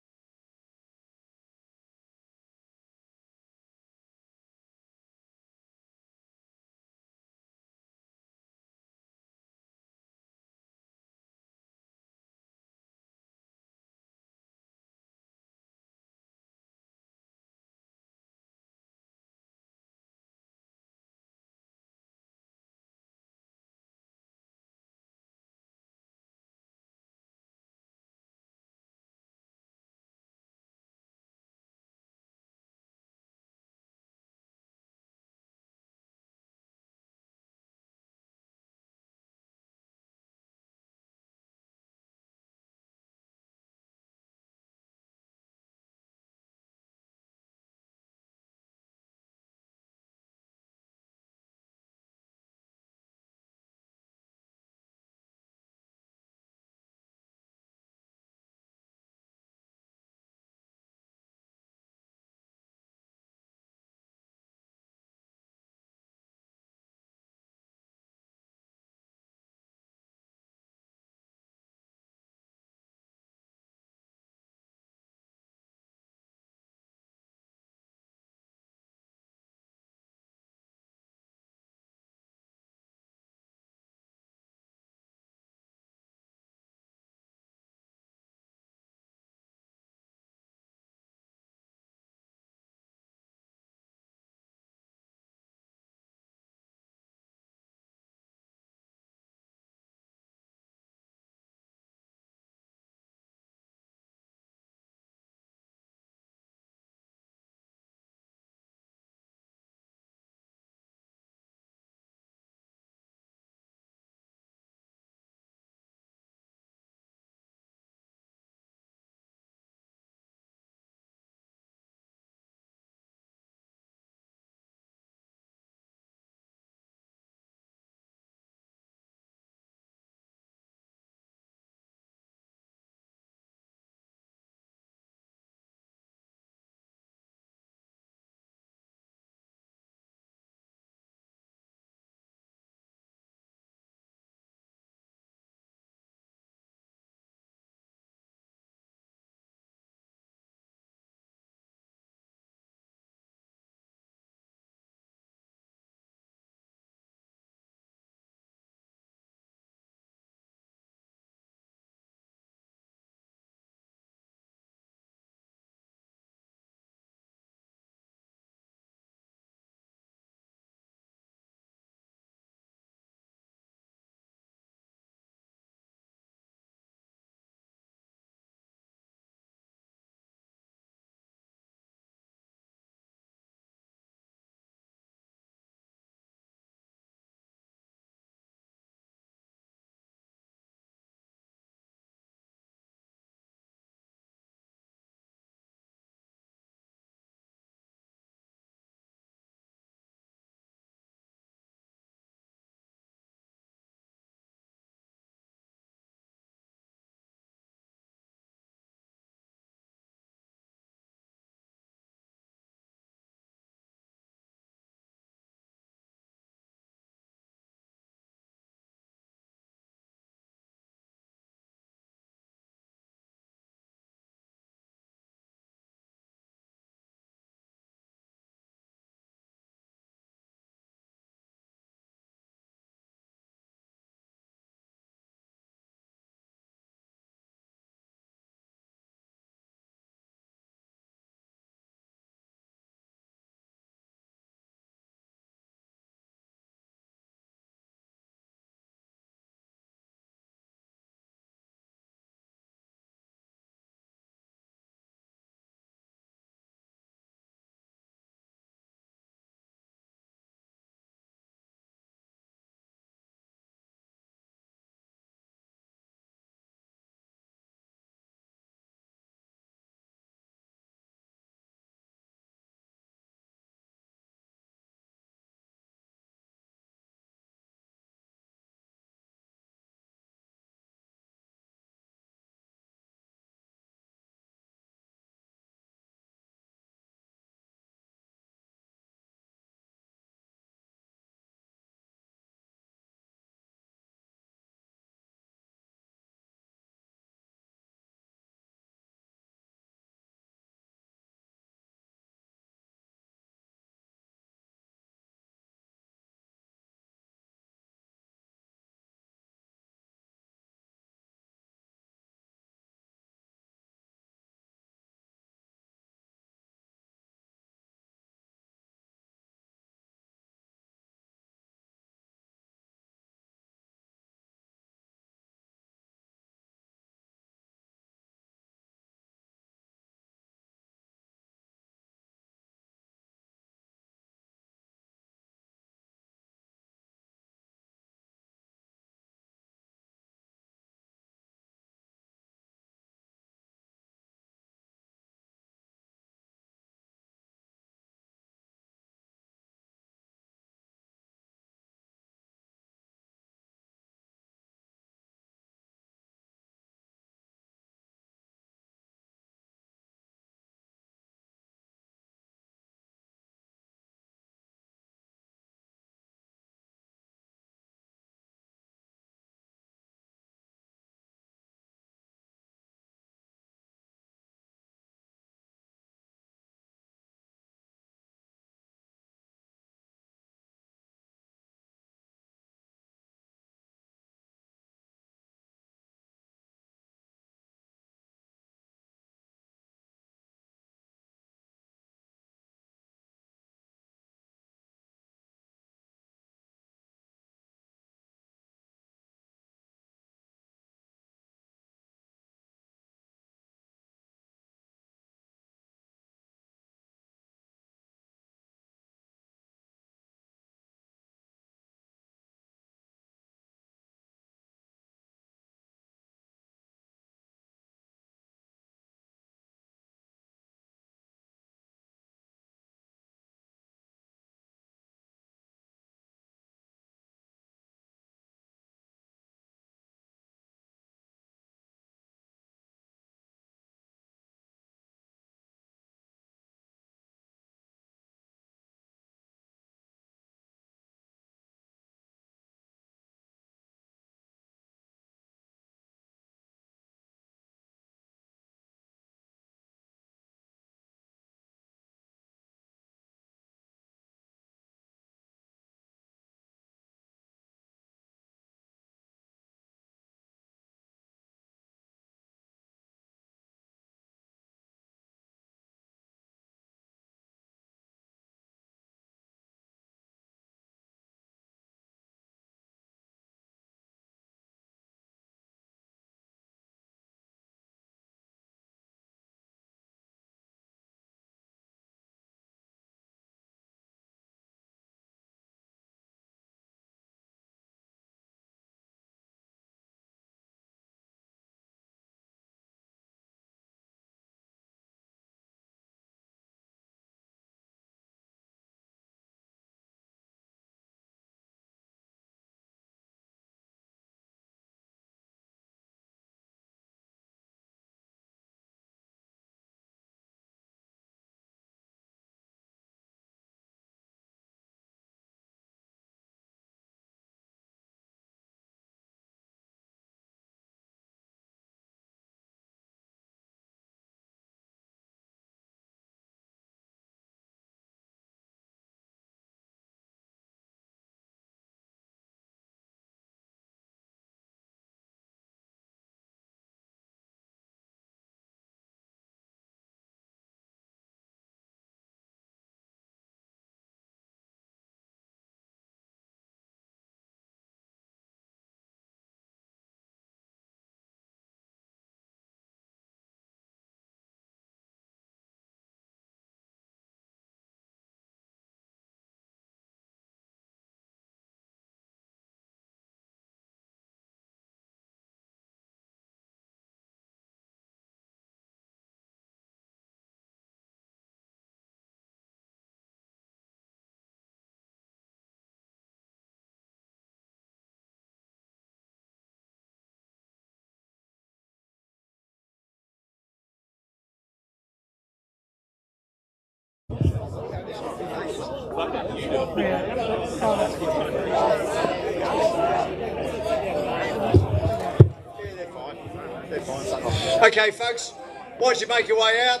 Okay, folks, once you make your way out,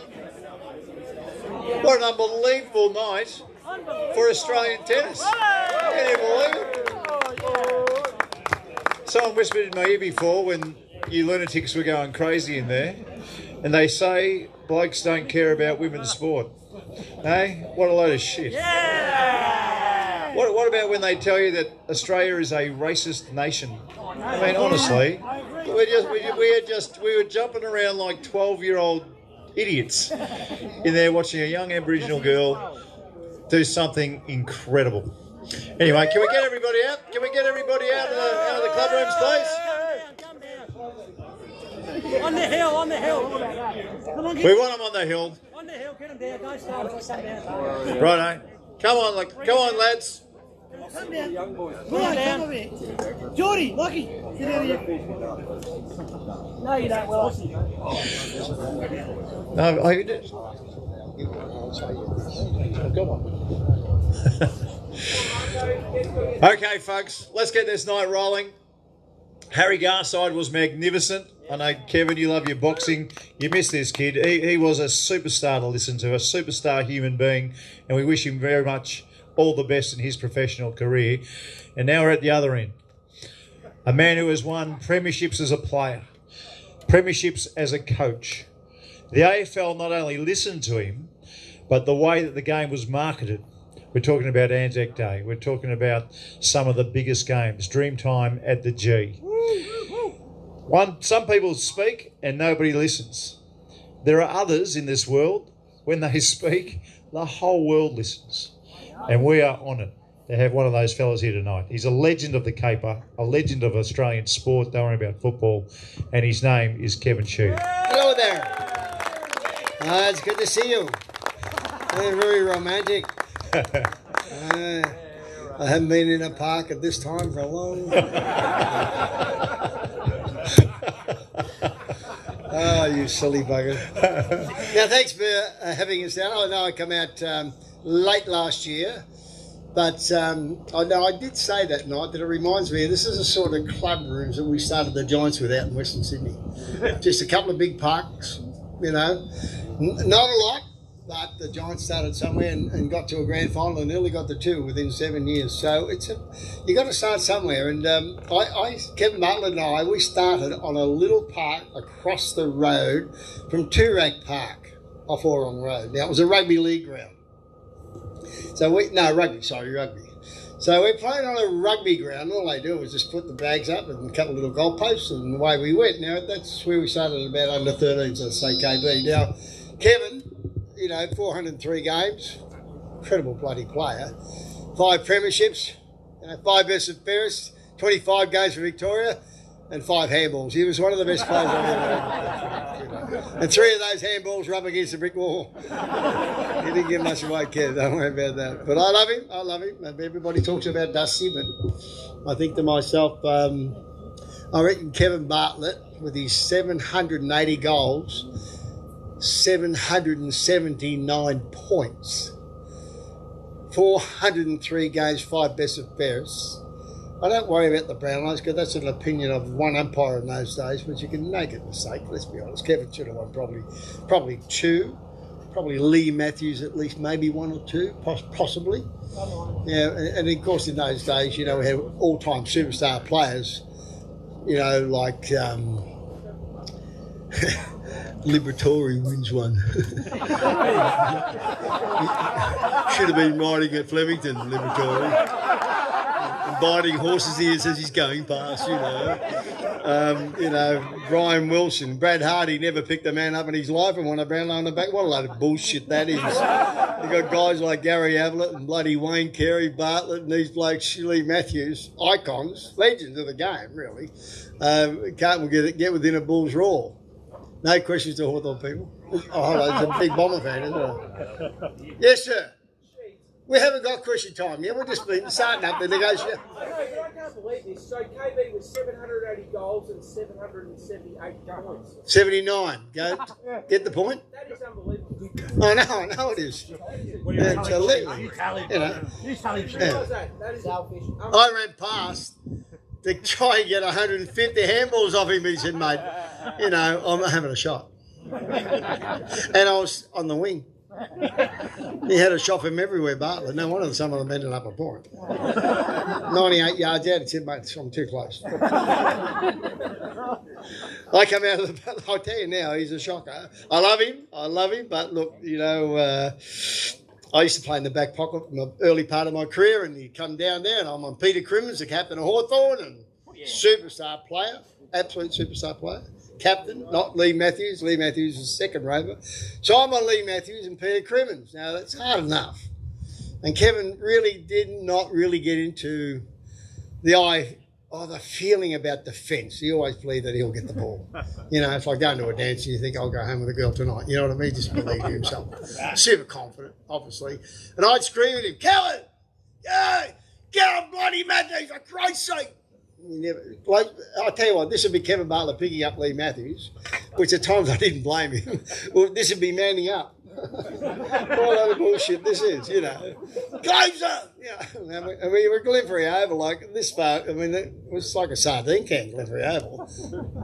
what an unbelievable night for Australian tennis. Can you believe it? Someone whispered in my ear before when you lunatics were going crazy in there, and they say blokes don't care about women's sport. Hey, what a load of shit. Yeah! What about when they tell you that Australia is a racist nation? I mean, honestly, we were jumping around like 12-year-old idiots in there watching a young Aboriginal girl do something incredible. Anyway, can we get everybody out? Can we get everybody out of the club rooms, please? On the hill, on the hill. Come on, We want them on the hill. on the hill, get them down. Don't start until some down. Righto. Come on, lads. Come down. Come on, down. Come over here. Geordie, Lockie, get out of here. No, you don't, Willis. No, I did. Okay, folks, let's get this night rolling. Harry Garside was magnificent. I know, Kevin, you love your boxing. You missed this kid. He was a superstar to listen to, a superstar human being, and we wish him very much all the best in his professional career. And now we're at the other end. A man who has won premierships as a player, premierships as a coach. The AFL not only listened to him, but the way that the game was marketed. We're talking about Anzac Day. We're talking about some of the biggest games, Dreamtime at the G. Some people speak and nobody listens. There are others in this world, when they speak, the whole world listens. And we are honoured to have one of those fellas here tonight. He's a legend of the caper, a legend of Australian sport, don't worry about football, and his name is Kevin Sheedy. Hello there. It's good to see you. Very romantic. I haven't been in a park at this time for a long Oh, you silly bugger. Now, thanks for having us down. I know I come out late last year, but I did say that night that it reminds me, this is the sort of club rooms that we started the Giants with out in Western Sydney. Just a couple of big parks, you know, not a lot. But the Giants started somewhere and got to a grand final and nearly got to two within 7 years. So you got to start somewhere. And Kevin Bartlett and I, we started on a little park across the road from Toorak Park off Orong Road. Now, it was a rugby league ground. Rugby. So we're playing on a rugby ground. All they do is just put the bags up and a couple of little goalposts and away we went. Now, that's where we started about under 13s, let's say KB. Now, Kevin, 403 games, incredible bloody player, 5 premierships, 5 best and fairest, 25 games for Victoria, and 5 handballs. He was one of the best players I've ever had. And 3 of those handballs rub against the brick wall. He didn't get much away, Kev, don't worry about that. But I love him. Everybody talks about Dazu, but I think to myself, I reckon Kevin Bartlett, with his 780 goals, 779 points, 403 games, 5 best and fairest. I don't worry about the Brownlows because that's an opinion of one umpire in those days, but you can make a mistake, let's be honest. Kevin should have won probably 2, probably Lee Matthews at least, maybe 1 or 2, possibly. Yeah, and of course in those days, we had all-time superstar players, like Liberatore wins one. Should have been riding at Flemington, Liberatore. Biting horses' ears as he's going past, Brian Wilson, Brad Hardy never picked a man up in his life and won a Brownlow on the back. What a load of bullshit that is. You've got guys like Gary Ablett and bloody Wayne Carey, Bartlett, and these blokes, Lee Matthews, icons, legends of the game, really. Can't get within a bull's roar. No questions to Hawthorn people. Oh, hello, it's a big Bomber fan, isn't it? Yes, sir. We haven't got cushy time yet. We've just been starting up the negotiation. I know, but I can't believe this. So KB was 780 goals and 778 points. 79. Go. Get the point? That is unbelievable. I know it is. Absolutely. You know. How's that? That is selfish. I ran past to try and get 150 handballs off him. He said, mate, you know, I'm having a shot. And I was on the wing. He had a shot from everywhere, Bartlett. No wonder some of them ended up a point. 98 yards out, he said, mate, I'm too close. I come out of the... I'll tell you now, he's a shocker. I love him, but look, you know, I used to play in the back pocket in the early part of my career, and he'd come down there, and I'm on Peter Crimmins, the captain of Hawthorn, and superstar player, absolute superstar player. Captain, not Lee Matthews. Lee Matthews is second rover. So I'm on Lee Matthews and Peter Crimmins. Now, that's hard enough. And Kevin really did not really get into the feeling about defence. He always believed that he'll get the ball. You know, if I go into a dance and you think I'll go home with a girl tonight, you know what I mean? Just believe in himself. Super confident, obviously. And I'd scream at him, Kevin, get on bloody Matthews, for Christ's sake. Like, I'll tell you what, this would be Kevin Bartlett picking up Lee Matthews, which at times I didn't blame him. Well, this would be manning up. All over bullshit this is, you know. Closer! Yeah. I mean, we're Glenferrie Oval, like this far. I mean, it was like a sardine can, Glenferrie Oval.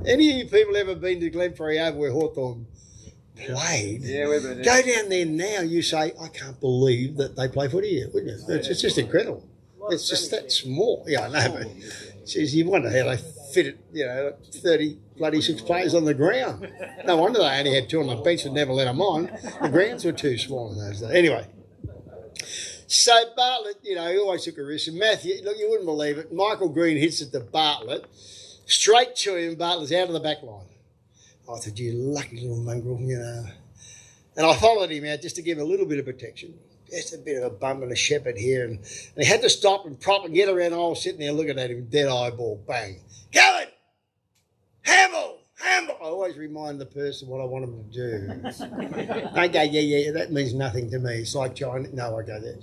Any of you people ever been to Glenferrie Oval where Hawthorn played? Yeah, we've been there. Go down there now, you say, I can't believe that they play footy here, wouldn't you? It's just incredible. It's just that small. Yeah, I know, but geez, you wonder how they fit it, you know, 36 players on the ground. No wonder they only had 2 on the bench and never let them on. The grounds were too small in those days. Anyway, so Bartlett, you know, he always took a risk. And Matthew, look, you wouldn't believe it. Michael Green hits it to Bartlett, straight to him. Bartlett's out of the back line. I thought, you lucky little mongrel, you know. And I followed him out just to give him a little bit of protection. Just a bit of a bum and a shepherd here. And he had to stop and prop and get around. I was sitting there looking at him, dead eyeball, bang. Kevin! Handball! I always remind the person what I want them to do. Don't go, yeah, that means nothing to me. It's like China. No, I go there.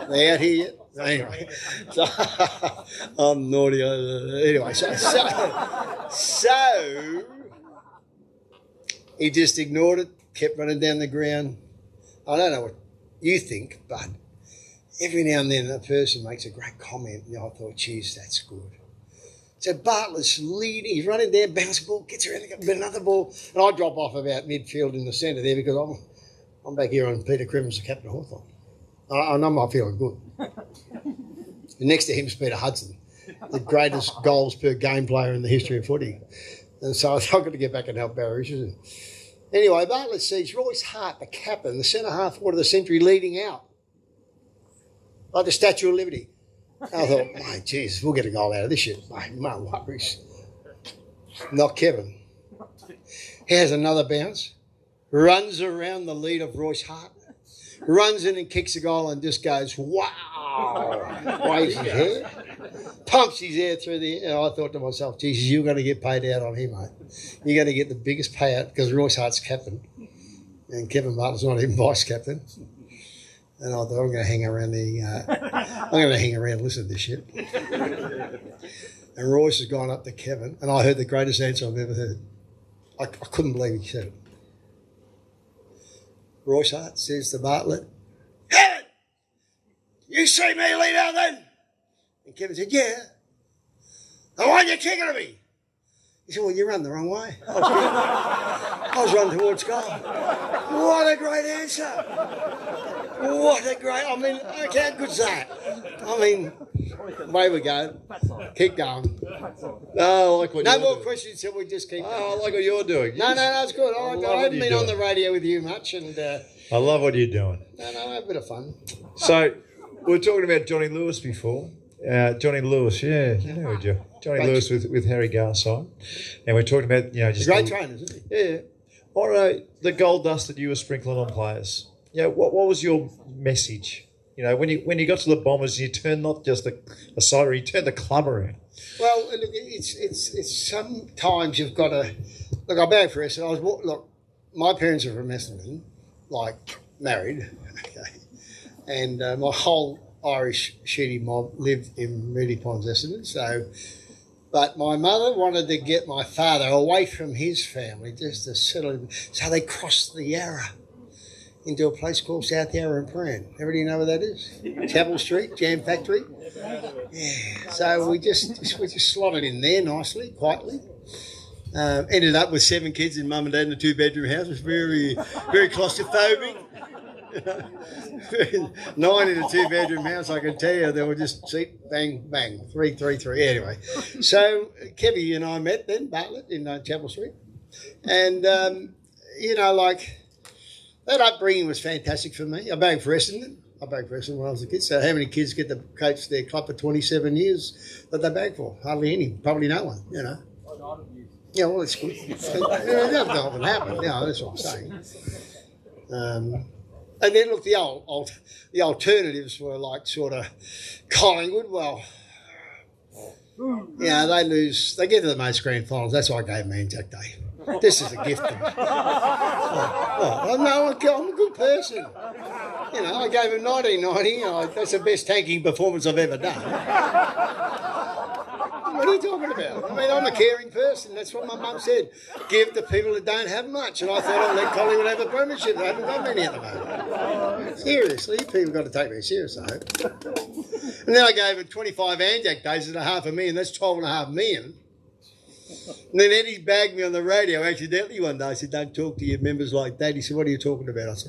They out here yet? Anyway, so I'm naughty. Anyway, so he just ignored it, kept running down the ground. I don't know what you think, but every now and then a person makes a great comment, and I thought, geez, that's good. So Bartlett's leading, he's running down, bounce ball, gets around, another ball, and I drop off about midfield in the centre there because I'm back here on Peter Crimmins, the captain of Hawthorn. And I'm not feeling good. And next to him is Peter Hudson, the greatest goals per game player in the history of footy. And so I've got to get back and help Barry. Anyway, Bartlett sees Royce Hart, the captain, the centre half forward of the century, leading out. Like the Statue of Liberty. I thought, mate, Jesus, we'll get a goal out of this shit. Mate, no worries. Not Kevin. He has another bounce. Runs around the lead of Royce Hart. Runs in and kicks a goal and just goes, wow. Waves his hair. Pumps his hair through the air. And I thought to myself, Jesus, you're going to get paid out on him, mate. You're going to get the biggest payout because Royce Hart's captain. And Kevin Bartlett's not even vice captain. And I thought, I'm going to hang around and listen to this shit. And Royce has gone up to Kevin, and I heard the greatest answer I've ever heard. I couldn't believe he said it. Royce Hart says to Bartlett, Kevin, you see me lead out then? And Kevin said, yeah. Then why are you kicking at me? He said, well, you run the wrong way. I was running towards goal. What a great answer. What a great, I mean, how good's that? I mean, away we go. Keep going. No, I like what no you're more doing. questions till we just keep going. Oh, I like what you're doing. No, it's good. I haven't been on the radio with you much. And I love what you're doing. No, I have a bit of fun. So, we were talking about Johnny Lewis before. Johnny Lewis, yeah, you know Johnny Lewis with Harry Garside. And we're talking about, just... Great trainers, isn't he? Yeah. Or the gold dust that you were sprinkling on players. What was your message? When you got to the Bombers, you turned not just a sideline, you turned the club around. Well, look, it's sometimes you've got to... Look, I'm married for us, and look, my parents are from Essendon, like, married, okay. and my whole Irish Sheedy mob lived in Moody Ponds, Essendon. So, but my mother wanted to get my father away from his family, just to settle him. So they crossed the Yarra into a place called South Yarra and Prahran. Everybody know where that is? Chapel Street, Jam Factory. Yeah. So we just slotted in there nicely, quietly. Ended up with 7 kids and mum and dad in a 2-bedroom house. It was very, very claustrophobic. 9 in a 2-bedroom house, I can tell you. They were just seat, bang, bang, 3, 3, 3. Anyway, so Kevy and I met then, Bartlett, in Chapel Street. And, that upbringing was fantastic for me. I bagged for Essendon. When I was a kid. So how many kids get to coach their club for 27 years that they bag for? Hardly any. Probably no one, Yeah, well, it's good. That often happen. That's what I'm saying. And then look, the alternatives were like sort of Collingwood. Well, they lose. They get to the most grand finals. That's why I gave me Jack Day. This is a gift to me. I'm a good person. I gave him 1990. That's the best tanking performance I've ever done. What are you talking about? I mean, I'm a caring person. That's what my mum said. Give to people that don't have much. And I thought I'd let Collingwood have a premiership. They haven't got many at the moment. Seriously, people got to take me serious, I hope. And then I gave it 25 Anzac days at $500,000. That's $12.5 million. And then Eddie bagged me on the radio accidentally one day. I said, don't talk to your members like that. He said, what are you talking about?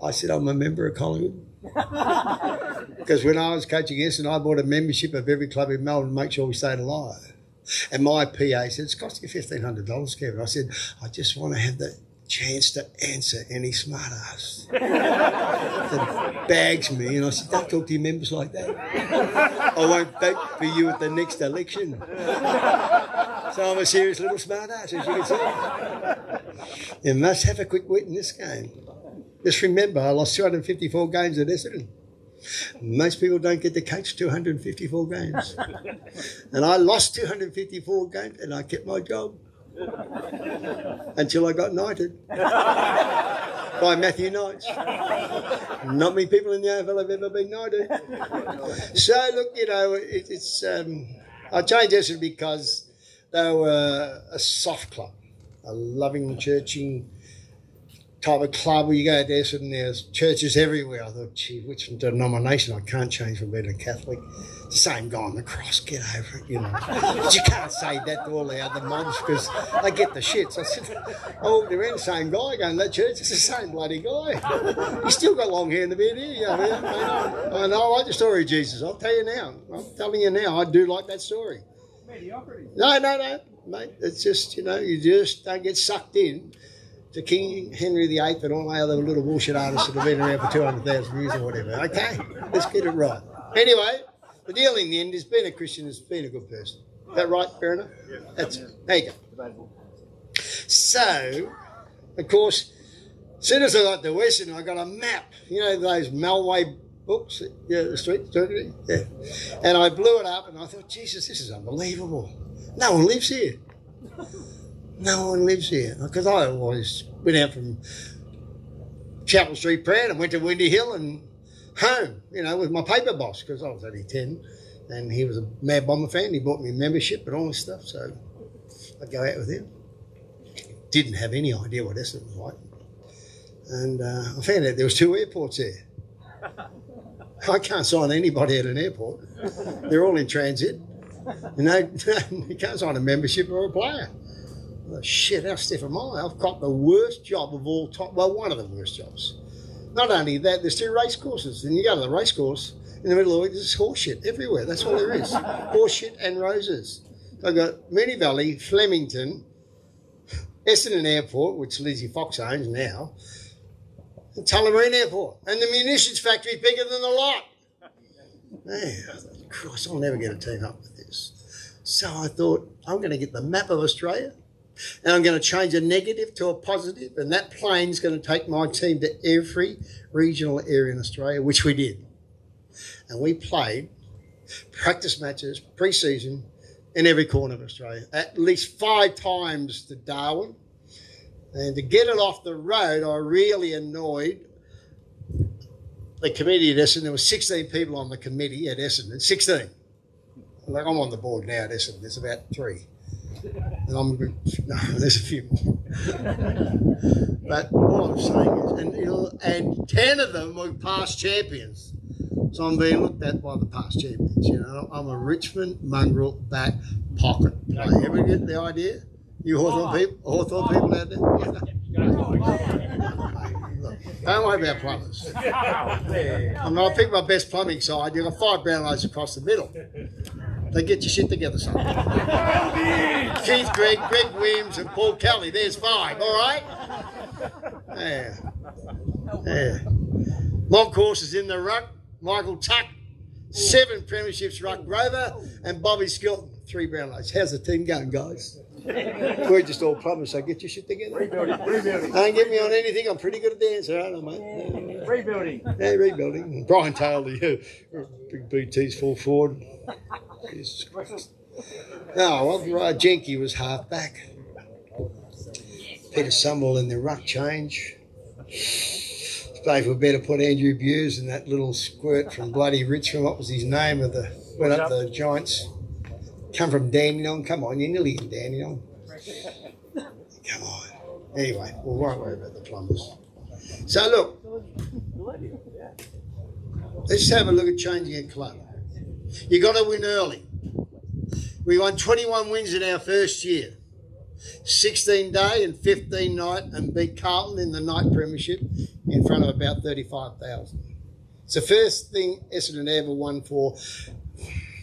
I said, I'm a member of Collingwood. Because when I was coaching Essendon, I bought a membership of every club in Melbourne to make sure we stayed alive. And my PA said, it's cost you $1,500, Kevin. I said, I just want to have the chance to answer any smart ass that bags me. And I said, don't talk to your members like that. I won't vote for you at the next election. So I'm a serious little smart ass, as you can see. You must have a quick wit in this game. Just remember, I lost 254 games at Essendon. Most people don't get to coach 254 games. And I lost 254 games and I kept my job. Until I got knighted by Matthew Knights. Not many people in the AFL have ever been knighted. So look, it's I changed Essendon because they were a soft club, a loving, churching type of club where you go to Essendon, there's churches everywhere. I thought, gee, which denomination? I can't change from being a Catholic. It's the same guy on the cross, get over it, But you can't say that to all the other mobs because they get the shits. I said, I walked around, the same guy going to that church, it's the same bloody guy. He's still got long hair in the beard here, I know, I like the story of Jesus. I'll tell you now. I'm telling you now, I do like that story. Mediocrity. No, mate. It's just, you just don't get sucked in to King Henry VIII and all the other little bullshit artists that have been around for 200,000 years or whatever. Okay, let's get it right. Anyway, the deal in the end is being a Christian is being a good person. Is that right, fair enough? Yeah. That's it. There you go. So, of course, as soon as I got to Western, I got a map. Those Malway books? The street? Yeah. And I blew it up and I thought, Jesus, this is unbelievable. No one lives here. No one lives here. Because I always went out from Chapel Street, Prahran, and went to Windy Hill and home, with my paper boss, because I was only 10. And he was a Mad Bomber fan. He bought me a membership and all this stuff. So I'd go out with him. Didn't have any idea what Essendon was like. And I found out there was 2 airports there. I can't sign anybody at an airport. They're all in transit. You can't sign a membership or a player. Oh, shit, how stiff am I? I've got the worst job of all time. Well, one of the worst jobs. Not only that, there's 2 race courses. And you go to the race course, in the middle of the week, there's horse shit everywhere. That's all there is. Horse shit and roses. So I've got Moonee Valley, Flemington, Essendon Airport, which Lizzie Fox owns now, and Tullamarine Airport. And the munitions factory is bigger than the lot. Man, I thought, Christ, I'll never get a team up with this. So I thought, I'm going to get the map of Australia and I'm going to change a negative to a positive, and that plane's going to take my team to every regional area in Australia, which we did. And we played practice matches, pre-season, in every corner of Australia, at least 5 times to Darwin. And to get it off the road, I really annoyed the committee at Essendon. There were 16 people on the committee at Essendon. 16. Like I'm on the board now at Essendon. There's about 3. And there's a few more. But all I'm saying is, and 10 of them were past champions. So I'm being looked at by the past champions. You know, I'm a Richmond mongrel back pocket player. Ever get the idea? You Hawthorn people out there? Look, don't worry about plumbers. I mean, I pick my best plumbing side. You've got 5 Brownlows across the middle. They get your shit together, son. Keith Greg Williams, and Paul Kelly. There's 5, all right? Yeah. Mccosker is in the ruck. Michael Tuck, 7 premierships ruck rover, and Bobby Skilton, 3 Brownlows. How's the team going, guys? We're just all plumbers, so get your shit together. Rebuilding. Don't get me on anything. I'm pretty good at dancing, aren't I, mate? Rebuilding. Yeah, rebuilding. Brian Taylor, big BT's full forward. Jesus Christ. Oh, well, Jenky was half back. Peter Sumwell in the ruck change. Dave, we better put Andrew Buse and that little squirt from bloody Richmond. What was his name? Went up the Giants. Come from Dandenong. Come on, you're nearly in Dandenong. Come on. Anyway, we won't worry about the plumbers. So look, let's have a look at changing a club. You got to win early. We won 21 wins in our first year. 16 day and 15 night, and beat Carlton in the night premiership in front of about 35,000. It's the first thing Essendon ever won for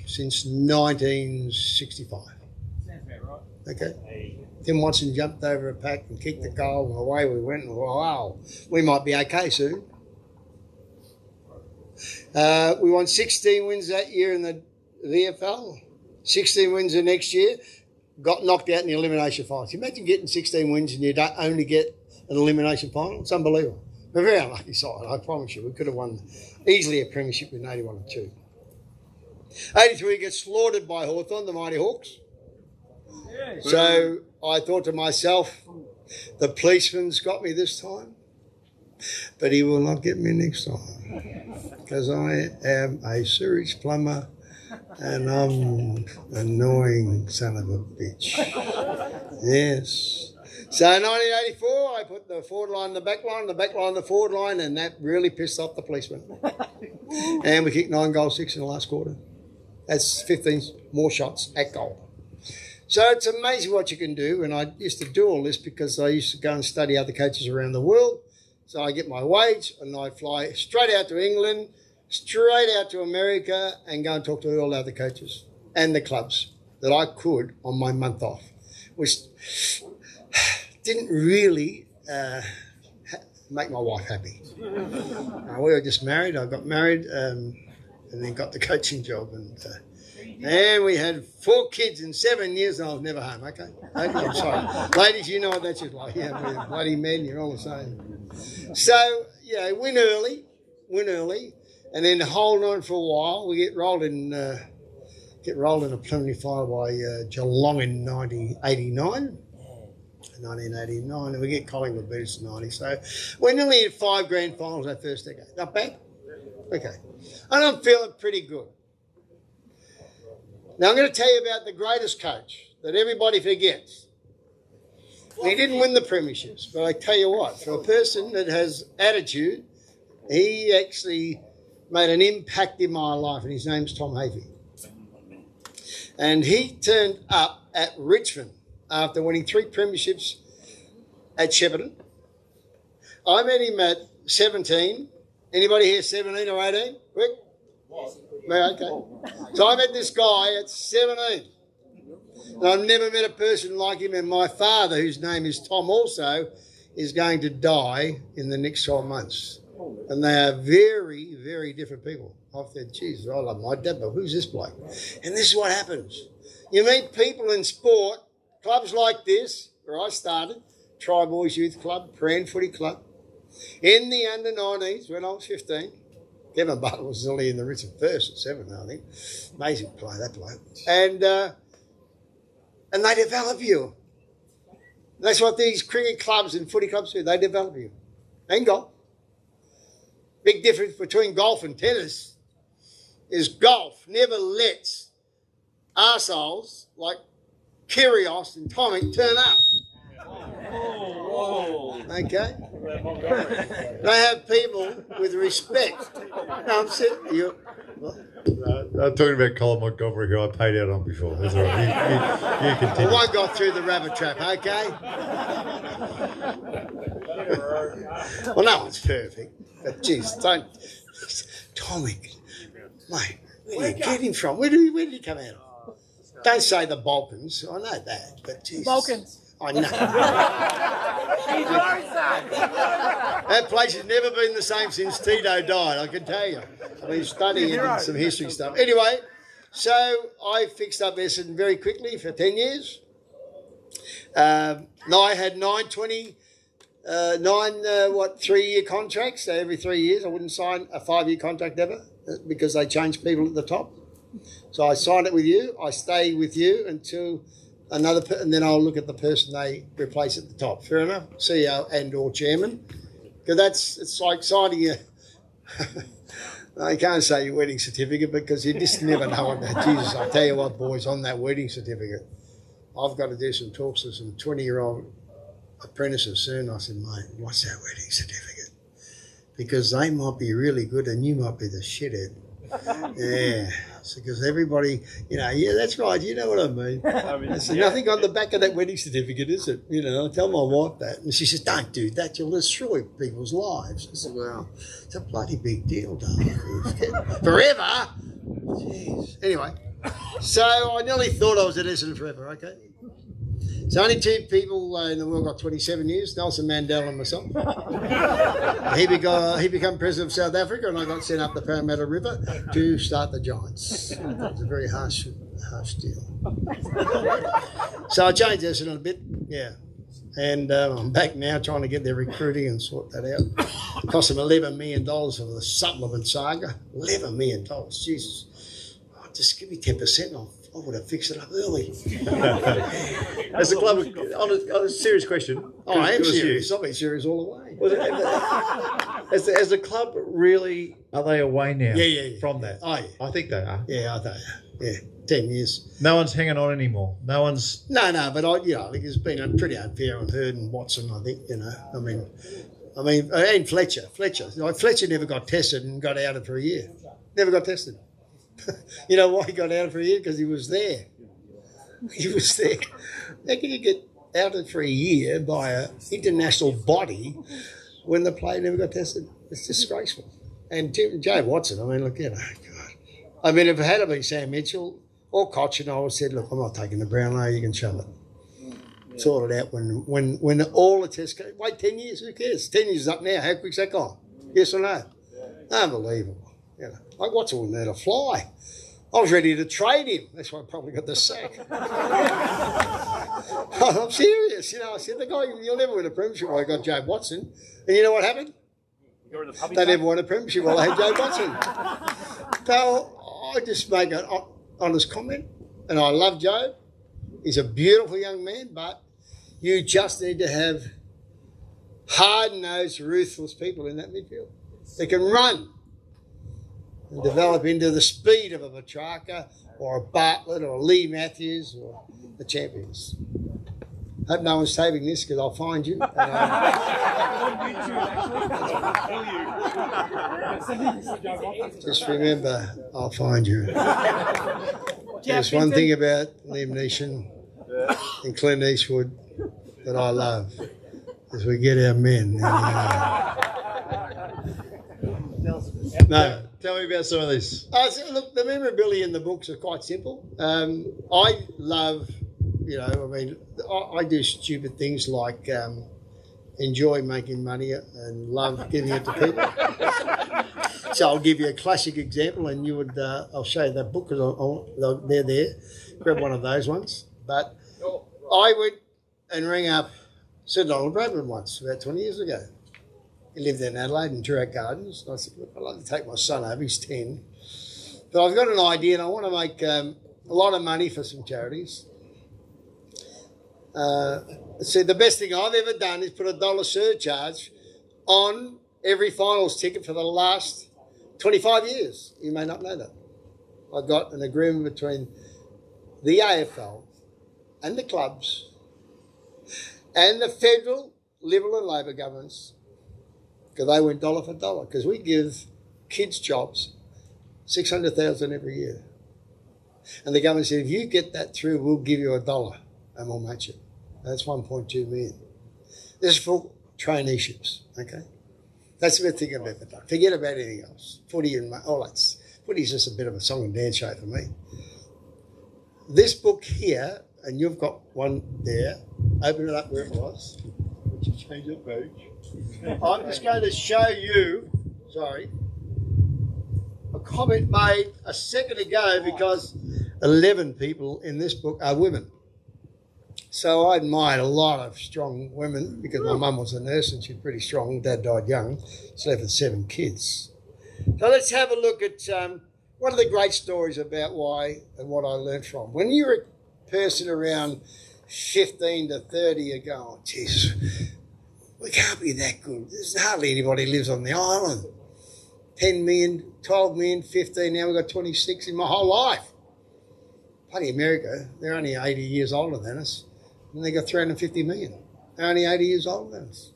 since 1965. Sounds about right. Okay. Tim Watson jumped over a pack and kicked the goal, and away we went. And wow, we might be okay soon. We won 16 wins that year in the VFL. 16 wins the next year. Got knocked out in the elimination finals. Imagine getting 16 wins and you don't only get an elimination final. It's unbelievable. We're a very unlucky side, I promise you. We could have won easily a premiership in 81 and 2. 83 gets slaughtered by Hawthorn, the Mighty Hawks. So I thought to myself, the policeman's got me this time, but he will not get me next time, because I am a sewage plumber and I'm an annoying son of a bitch. Yes. So 1984, I put the forward line, the back line, the forward line, and that really pissed off the policeman. And we kicked 9 goals, 6 in the last quarter. That's 15 more shots at goal. So it's amazing what you can do, and I used to do all this because I used to go and study other coaches around the world. So I get my wage and I fly straight out to England, straight out to America, and go and talk to all the other coaches and the clubs that I could on my month off, which didn't really make my wife happy. We were just married. I got married and then got the coaching job, and we had 4 kids in 7 years, and I was never home. Okay, I'm sorry, ladies. You know what that's just like. Yeah, we're bloody men. You're all the same. So win early, and then hold on for a while. We get rolled in a preliminary final by Geelong in 1989, and we get Collingwood beat us in 90. So we nearly had 5 grand finals that first decade. Not bad. Okay, and I'm feeling pretty good. Now I'm going to tell you about the greatest coach that everybody forgets. He didn't win the premierships, but I tell you what, for a person that has attitude, he actually made an impact in my life, and his name's Tom Havey. And he turned up at Richmond after winning 3 premierships at Shepparton. I met him at 17. Anybody here 17 or 18? Quick? Okay. So I met this guy at 17. And I've never met a person like him, and my father, whose name is Tom also, is going to die in the next 12 months. And they are very, very different people. I've said, Jesus, I love my dad, but who's this bloke? And this is what happens. You meet people in sport, clubs like this, where I started, Tri-Boys Youth Club, Prahran Footy Club, in the under-19s when I was 15. Kevin Bartlett was only in the Richmond first at 7, I think. Amazing player, that bloke. And they develop you. That's what these cricket clubs and footy clubs do. They develop you. And golf. Big difference between golf and tennis is golf never lets arseholes like Kyrgios and Tomic turn up. Okay? They have people with respect. No, I'm sitting. I'm talking about Colin Montgomery, who I paid out on before. That's all right. You continue. I won't go through the rabbit trap, okay? Well, no one's perfect. But geez, don't. Tomic, mate, where did you get him from? Where did he come out of? Don't say the Balkans. I know that, but Jesus. Balkans. I know. That place has never been the same since Tito died, I can tell you. I've been studying it and some history stuff. Anyway, so I fixed up Essendon very quickly for 10 years. No, I had 3-year contracts. So every 3 years I wouldn't sign a 5-year contract ever because they changed people at the top. So I signed it with you. I stay with you until and then I'll look at the person they replace at the top. Fair enough? CEO and or chairman. Because it's like signing a... I can't say your wedding certificate because you just never know what that is. I tell you what, boys, on that wedding certificate, I've got to do some talks to some 20-year-old apprentices soon. I said, mate, what's that wedding certificate? Because they might be really good and you might be the shithead. Yeah, because everybody, yeah, that's right, you know what I mean. There's nothing on the back of that wedding certificate, is it? I tell my wife that. And she says, don't do that, you'll destroy people's lives. I said, well, it's a bloody big deal, darling. Forever? Jeez. Anyway, so I nearly thought I was at Essendon forever, okay? So only 2 people in the world got 27 years, Nelson Mandela and myself. He became president of South Africa and I got sent up the Parramatta River to start the Giants. It was a very harsh deal. So I changed Essendon a bit, yeah. And I'm back now trying to get their recruiting and sort that out. It cost them $11 million for the supplement saga. $11 million, Jesus. Oh, just give me 10% I would have fixed it up early. As a club, on a serious question. Oh, I am serious. I've been serious all the way. As the club, really, are they away now? Yeah. From that? Oh, yeah. I think they are. Yeah, I think. Yeah, 10 years. No one's hanging on anymore. No one's... No, but I think it's been pretty unfair on Hurd and Watson, I think, I mean, and Fletcher. Fletcher never got tested and got outed for a year. Never got tested. You know why he got outed for a year? Because he was there. He was there. How can you get outed for a year by an international body when the player never got tested? It's disgraceful. And Joe Watson, God. If it had been Sam Mitchell or Cochin, I would have said, look, I'm not taking the Brownlow, you can shove it. Sort it out when all the tests go. Wait 10 years, who cares? 10 years is up now. How quick's that gone? Yes or no? Unbelievable. Like Watson wouldn't hurt a fly. I was ready to trade him. That's why I probably got the sack. I'm serious. I said, the guy, you'll never win a premiership. Well, I got Joe Watson. And you know what happened? They never won a premiership while I had Joe Watson. So I just make an honest comment. And I love Joe. He's a beautiful young man, but you just need to have hard-nosed, ruthless people in that midfield. They can run and develop into the speed of a Petrarca or a Bartlett or a Lee Matthews or the champions. Hope no one's taping this because I'll find you. Just remember, I'll find you. There's one thing about Liam Neeson and Clint Eastwood that I love is we get our men. No. Tell me about some of this. Look, the memorabilia in the books are quite simple. I love, I do stupid things like enjoy making money and love giving it to people. So I'll give you a classic example, and you would, I'll show you that book because they're there. Grab one of those ones. But I went and rang up Sir Donald Bradman once, about 20 years ago. He lived in Adelaide in Toorak Gardens. And I said, look, I'd like to take my son over, he's 10. But I've got an idea and I want to make a lot of money for some charities. So the best thing I've ever done is put $1 surcharge on every finals ticket for the last 25 years. You may not know that. I got an agreement between the AFL and the clubs and the federal Liberal and Labor governments, because they went dollar for dollar, because we give kids jobs, 600,000 every year. And the government said, if you get that through, we'll give you $1 and we'll match it. That's 1.2 million. This is for traineeships, okay? That's the thing I've ever done. Forget about anything else. Footy and all that. Footy's just a bit of a song and dance show for me. This book here, and you've got one there, open it up where it was. Would you change the page? I'm just going to show you, a comment made a second ago, because 11 people in this book are women. So I admired a lot of strong women, because my mum was a nurse and she's pretty strong. Dad died young. She's left with 7 kids. So let's have a look at one of the great stories about why and what I learned from. When you're a person around 15 to 30, you go, oh, Jesus, we can't be that good. There's hardly anybody who lives on the island. 10 million, 12 million, 15, now we've got 26 in my whole life. Bloody America, they're only 80 years older than us, and they got 350 million. They're only 80 years older than us.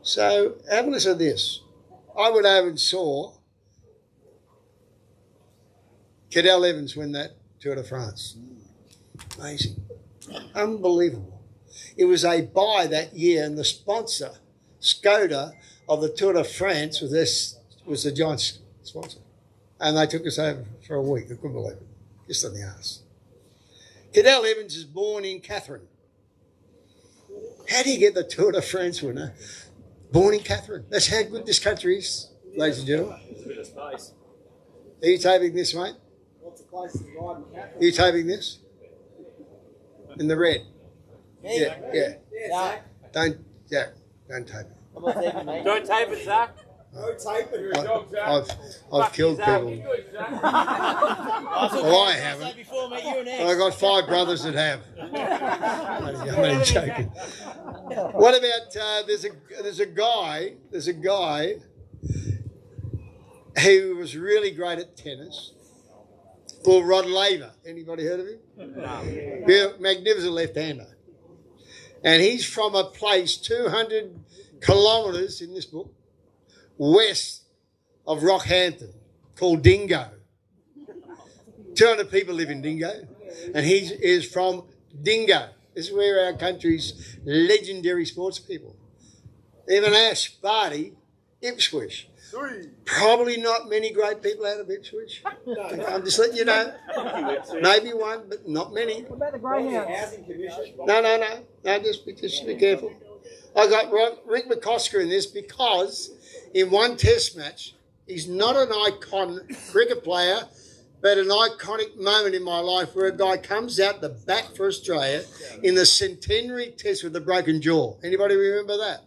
So have a listen to this. I went over and saw Cadel Evans win that Tour de France. Amazing. Unbelievable. It was a buy that year, and the sponsor, Skoda, of the Tour de France was the giant sponsor. And they took us over for a week. I couldn't believe it. Just on the arse. Cadel Evans is born in Catherine. How do you get the Tour de France winner born in Catherine? That's how good this country is, ladies and gentlemen. There's a bit of space. Are you taping this, mate? What's the place to ride in Catherine? Are you taping this? In the red? Yeah. Yeah, Don't tape it. Don't tape it, Zach. no tape it. I've killed people. Well, I haven't. I got 5 brothers that have. I'm only joking. What about there's a guy who was really great at tennis called Rod Laver. Anybody heard of him? No. Magnificent left-hander. And he's from a place 200 kilometres in this book west of Rockhampton called Dingo. 200 people live in Dingo, and he is from Dingo. This is where our country's legendary sports people. Even Ash, Barty, Ipswich. Probably not many great people out of Ipswich. I'm just letting you know. Maybe one, but not many. What about the greyhounds? No, just be careful. I got Rick Mccosker in this because in one test match, he's not an icon cricket player, but an iconic moment in my life where a guy comes out the bat for Australia in the centenary test with a broken jaw. Anybody remember that?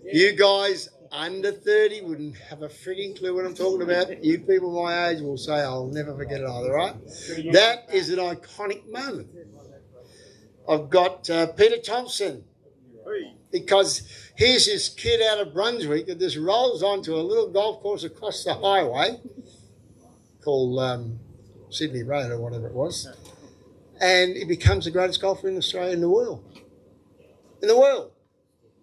You guys under 30 wouldn't have a frigging clue what I'm talking about. You people my age will say, I'll never forget it either, right? That is an iconic moment. I've got Peter Thompson, because here's this kid out of Brunswick that just rolls onto a little golf course across the highway called Sydney Road or whatever it was, and he becomes the greatest golfer in Australia in the world. In the world.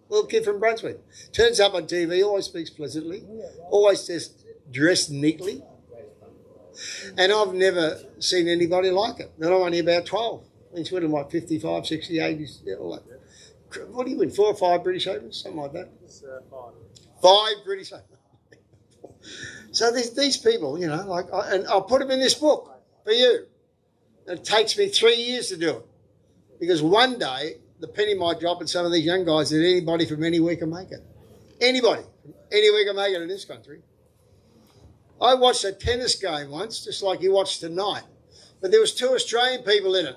Little kid from Brunswick. Turns up on TV, always speaks pleasantly, always just dressed neatly. And I've never seen anybody like it. And I'm only about 12. He's winning like 55, 60, 80, all that. What do you win, 4 or 5 British Opens? Something like that? 5 British Opens. So these people, you know, and I'll put them in this book for you. And it takes me 3 years to do it. Because one day, the penny might drop and some of these young guys that anybody from anywhere can make it. Anybody from anywhere can make it in this country. I watched a tennis game once, just like you watched tonight. But there was 2 Australian people in it.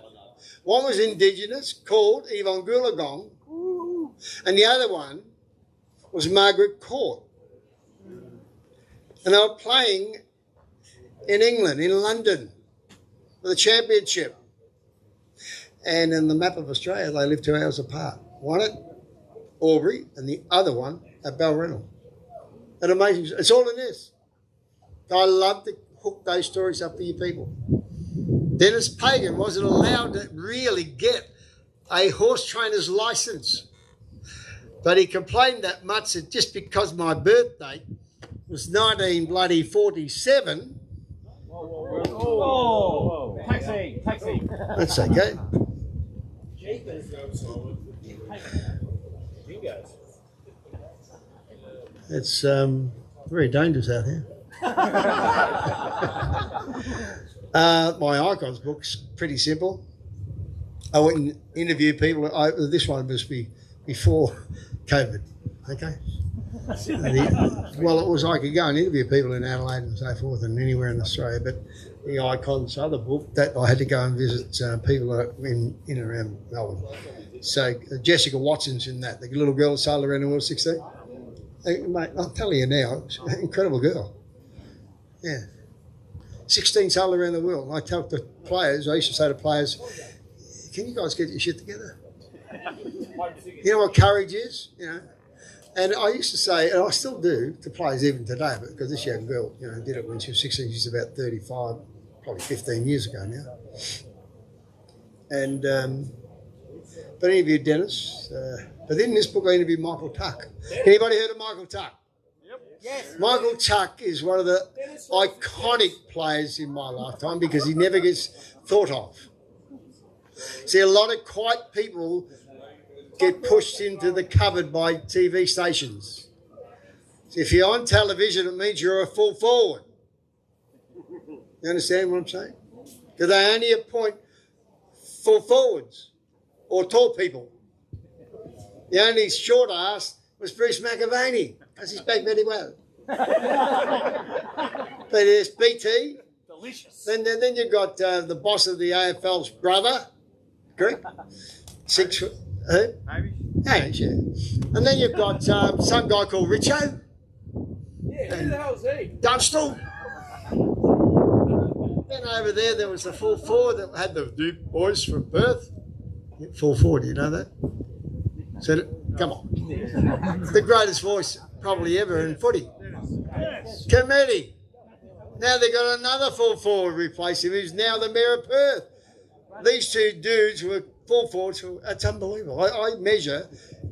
One was Indigenous, called Yvonne Goolagong, and the other one was Margaret Court. And they were playing in England, in London, for the championship. And in the map of Australia, they live 2 hours apart. One at Albury and the other one at Balrinal. and amazing. It's all in this. I love to hook those stories up for you people. Dennis Pagan wasn't allowed to really get a horse trainer's license, but he complained that much that just because my birth date was 1947. Whoa. Taxi. That's okay. It's very dangerous out here. My Icons book's pretty simple. I went and interviewed people. This one was before COVID, okay? Well, it was I could go and interview people in Adelaide and so forth and anywhere in Australia, but the Icons other book, that I had to go and visit people in and around Melbourne. So Jessica Watson's in that, the little girl that sailed around the world 16. Hey, mate, I'll tell you now, incredible girl. Yeah. 16 sailed around the world. And I tell the players, I used to say to players, can you guys get your shit together? You know what courage is? You know? And I used to say, and I still do, to players even today, but because this young girl, you know, did it when she was 16, she's about 35, probably 15 years ago now. And, but I interviewed Dennis. But in this book, I interviewed Michael Tuck. Anybody heard of Michael Tuck? Yep. Yes. Michael Tuck is one of the iconic players in my lifetime because he never gets thought of. See, a lot of quiet people get pushed into the cupboard by TV stations. So if you're on television, it means you're a full forward. You understand what I'm saying? Because they only appoint full forwards or tall people. The only short ass was Bruce McAvaney, because he's back very well. But there's BT. Delicious. Then you've got the boss of the AFL's brother, correct? 6 foot. Who? Havey. Yeah. And then you've got some guy called Richo. Yeah, who the hell's he? Dunstall. Then over there was the full forward that had the Duke boys from Perth. Full forward, you know that? Said it. Come on. The greatest voice probably ever in footy. Yes. Committee. Now they've got another full forward replacing him who's now the Mayor of Perth. These two dudes were full forwards. It's unbelievable. I measure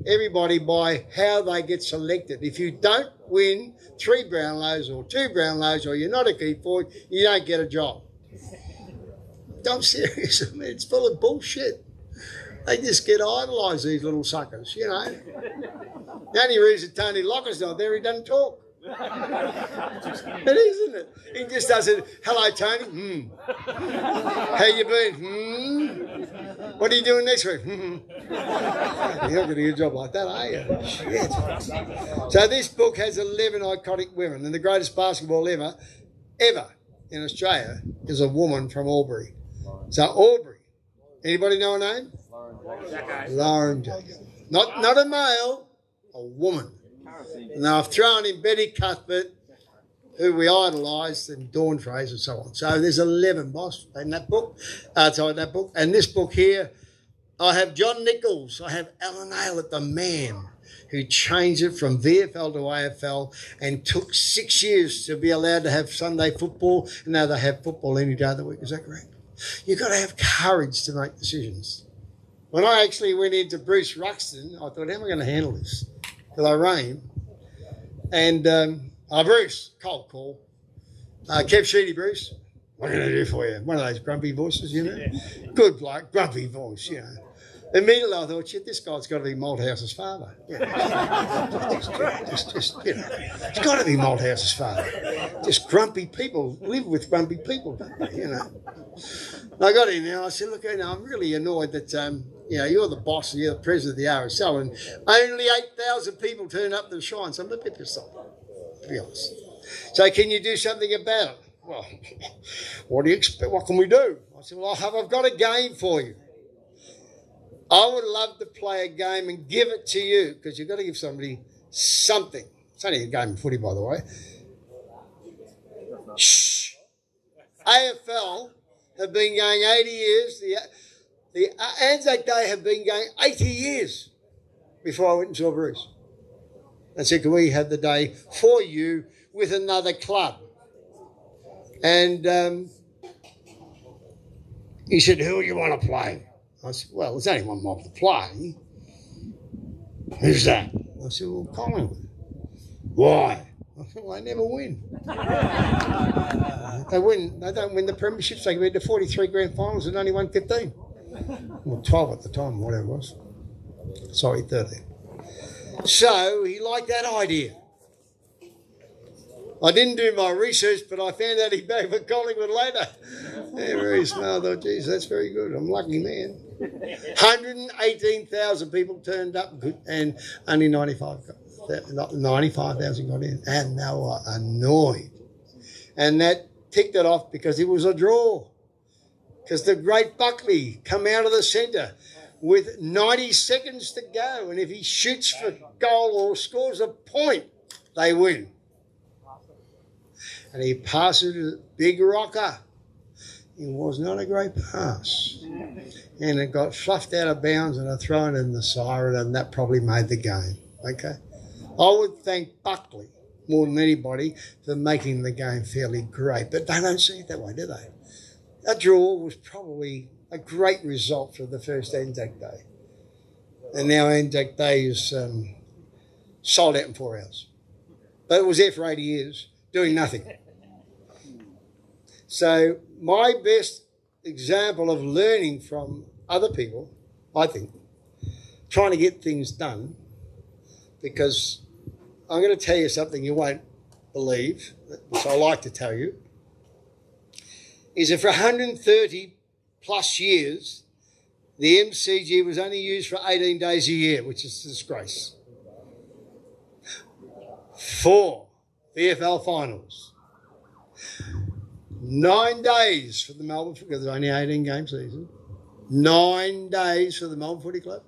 everybody by how they get selected. If you don't win 3 Brownlows or 2 Brownlows or you're not a key forward, you don't get a job. I'm serious. I mean, it's full of bullshit. They just get idolised, these little suckers, you know. The only reason Tony Locker's not there, he doesn't talk. It is, isn't it? He just does it. Hello, Tony. How you been? What are you doing next week? You're not going to get a job like that, are you? Shit. So this book has 11 iconic women, and the greatest basketball ever in Australia is a woman from Albury. So Albury. Anybody know her name? Lauren Jacko. Not a male, a woman. Now I've thrown in Betty Cuthbert, who we idolised, and Dawn Fraser and so on. So there's 11, boss, in that book. And this book here, I have John Nichols, I have Alan Aylett, the man who changed it from VFL to AFL and took 6 years to be allowed to have Sunday football, and now they have football any day of the week. Is that correct? You've got to have courage to make decisions. When I actually went into Bruce Ruxton, I thought, how am I going to handle this? Because I rang him. And, Bruce, cold call. Kev Sheedy, Bruce, what can I do for you? One of those grumpy voices, you know? Good bloke, grumpy voice, you know. Immediately I thought, shit, this guy's got to be Malthouse's father. Yeah. just, you know, it's got to be Malthouse's father. Just grumpy people live with grumpy people, don't they, you know? I got in there, I said, look, you know, I'm really annoyed that, you know, you're the boss and you're the president of the RSL and only 8,000 people turn up to the Shrine, so I'm a bit pissed off, to be honest. So can you do something about it? Well, what do you expect? What can we do? I said, well, I've got a game for you. I would love to play a game and give it to you because you've got to give somebody something. It's only a game of footy, by the way. Shh. AFL have been going 80 years. The Anzac Day have been going 80 years before I went and saw Bruce. and said, can we have the day for you with another club? And he said, who do you want to play? I said, well, there's only one mob to play. Who's that? I said, well, Collingwood. Why? I said, well, they never win. They don't win the premierships. They went to 43 grand finals and only won 15. Well, 12 at the time, whatever it was. Sorry, 13. So he liked that idea. I didn't do my research, but I found out he backed for Collingwood later. Yeah, very smart. I thought, geez, that's very good. I'm a lucky man. 118,000 people turned up and only 95,000 got in. And they were annoyed. And that ticked it off because it was a draw. Because the great Buckley come out of the centre with 90 seconds to go. And if he shoots for goal or scores a point, they win. And he passed it to the big rocker. It was not a great pass. And it got fluffed out of bounds and I thrown in the siren, and that probably made the game. Okay? I would thank Buckley more than anybody for making the game fairly great. But they don't see it that way, do they? A draw was probably a great result for the first Anzac Day. And now Anzac Day is sold out in 4 hours. But it was there for 80 years, doing nothing. So my best example of learning from other people, I think, trying to get things done, because I'm going to tell you something you won't believe, which I like to tell you, is that for 130 plus years, the MCG was only used for 18 days a year, which is a disgrace. 4 VFL finals. 9 days for the Melbourne, because there's only 18 game season. 9 days for the Melbourne Footy Club.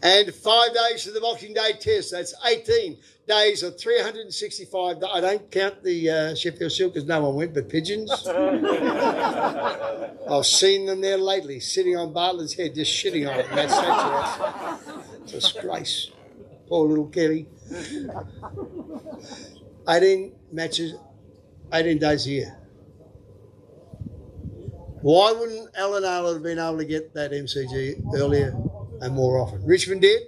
And 5 days for the Boxing Day Test. That's 18 days of 365. I don't count the Sheffield Shield because no one went, but pigeons. I've seen them there lately, sitting on Bartlett's head, just shitting on it. And that's it's a disgrace. Poor little Kelly. 18 matches, 18 days a year. Why wouldn't Alan Arnold have been able to get that MCG earlier and more often? Richmond did,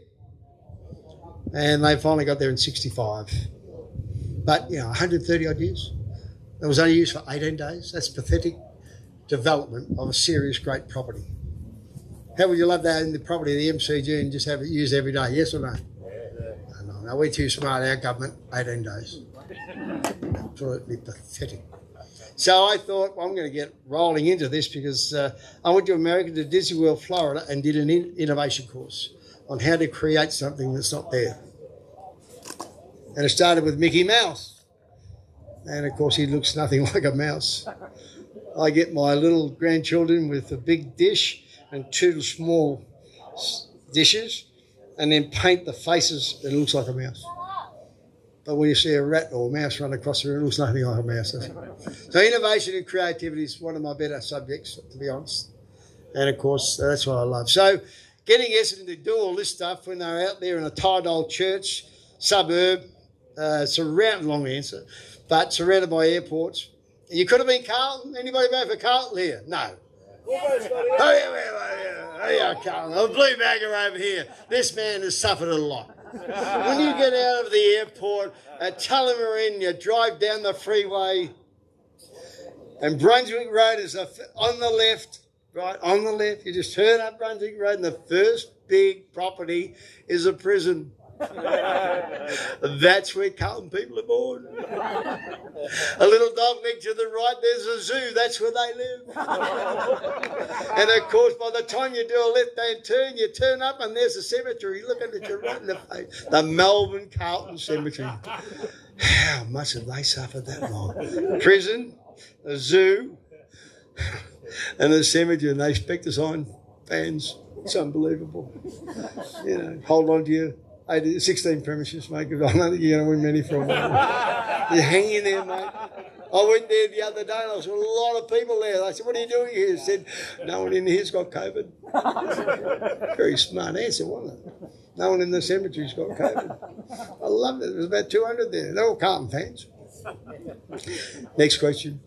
and they finally got there in 65. But, 130 odd years. It was only used for 18 days. That's pathetic development of a serious great property. How would you love that in the property of the MCG and just have it used every day? Yes or no? No, we're too smart, our government, 18 days. Absolutely pathetic. So I thought, well, I'm going to get rolling into this because I went to America, to Disney World, Florida, and did an innovation course on how to create something that's not there. And it started with Mickey Mouse. And, of course, he looks nothing like a mouse. I get my little grandchildren with a big dish and 2 small dishes and then paint the faces, and it looks like a mouse. But when you see a rat or a mouse run across the room, it looks nothing like a mouse. So innovation and creativity is one of my better subjects, to be honest. And, of course, that's what I love. So getting Essendon to do all this stuff when they're out there in a tight old church, suburb, surrounded, long answer, but surrounded by airports. You could have been Carlton. Anybody vote for Carlton here? No. Oh, yeah, Carlton. A blue bagger over here. This man has suffered a lot. When you get out of the airport at Tullamarine, you drive down the freeway, and Brunswick Road is on the left, right, on the left. You just turn up Brunswick Road, and the first big property is a prison. That's where Carlton people are born. A little dog leg to the right, there's a zoo. That's where they live. And of course, by the time you do a left-hand turn, you turn up and there's a cemetery looking at you right in the face. The Melbourne Carlton Cemetery. How much have they suffered that long? Prison, a zoo, and a cemetery, and they expect us on fans. It's unbelievable. Hold on to you. 16 premierships, mate, because I don't think you're going to win many for a while. You're hanging there, mate. I went there the other day and I saw a lot of people there. I said, what are you doing here? He said, no one in here's got COVID. Very smart answer, wasn't it? No one in the cemetery's got COVID. I loved it. There was about 200 there. They're all Carlton fans. Next question.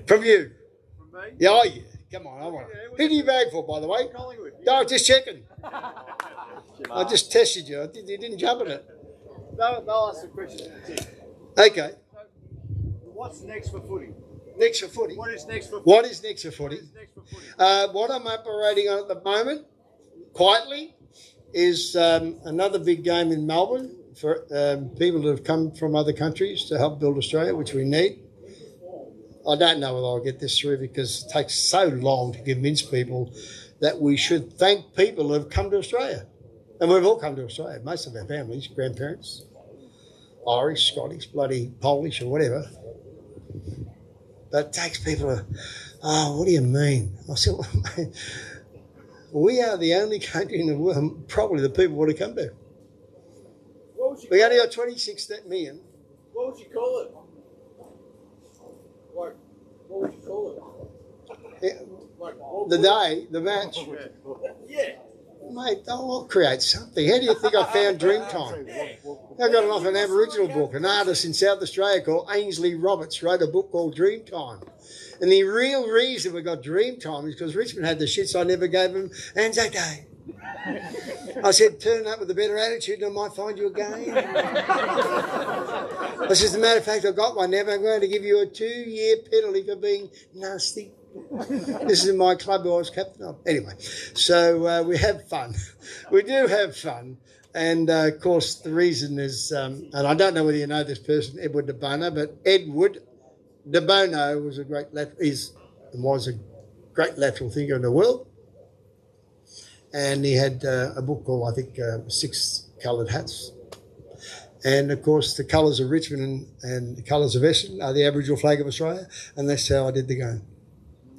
From you. From me? Yeah, oh yeah. Come on, I want it. Who do you bag for, by the way? Collingwood. No, just checking. I just tested you. You didn't jump at it. They'll ask the question. Okay. What's next for footy? Next for footy. What is next for footy? What is next for footy? What is next for footy? What I'm operating on at the moment, quietly, is another big game in Melbourne for people that have come from other countries to help build Australia, which we need. I don't know whether I'll get this through because it takes so long to convince people that we should thank people who have come to Australia. And we've all come to Australia, most of our families, grandparents, Irish, Scottish, bloody Polish or whatever. But it takes people to, what do you mean? I said, well, mate, we are the only country in the world, probably the people want to come to. We only got 26 million. What would you call it? Like, what would you call it? Yeah, the day, the match. Yeah. Mate, I'll create something. How do you think I found Dreamtime? I got it off an Aboriginal book. An artist in South Australia called Ainsley Roberts wrote a book called Dreamtime. And the real reason we got Dreamtime is because Richmond had the shit, so I never gave them Anzac Day. I said, turn up with a better attitude and I might find you a game. I said, as a matter of fact, I got one now, but I'm going to give you a 2-year penalty for being nasty. This is my club I was captain of. Anyway, so we have fun. We do have fun. And, of course, the reason is, and I don't know whether you know this person, Edward de Bono, but Edward de Bono was a great was a great lateral thinker in the world. And he had a book called, I think, 6 Coloured Hats. And, of course, the colours of Richmond and the colours of Essendon are the Aboriginal flag of Australia, and that's how I did the game.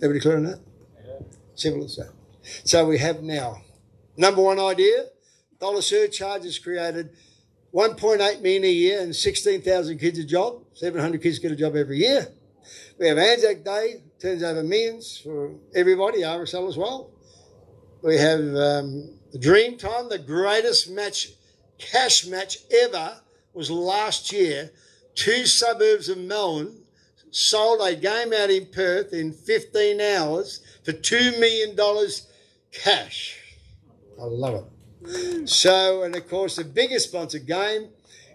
Everybody clear on that? Yeah. Simple as that. So we have now, number one idea, dollar surcharges created 1.8 million a year and 16,000 kids a job. 700 kids get a job every year. We have Anzac Day, turns over millions for everybody, RSL as well. We have the Dreamtime, the greatest cash match ever was last year. 2 suburbs of Melbourne sold a game out in Perth in 15 hours for $2 million cash. I love it. So, and of course, the biggest sponsored game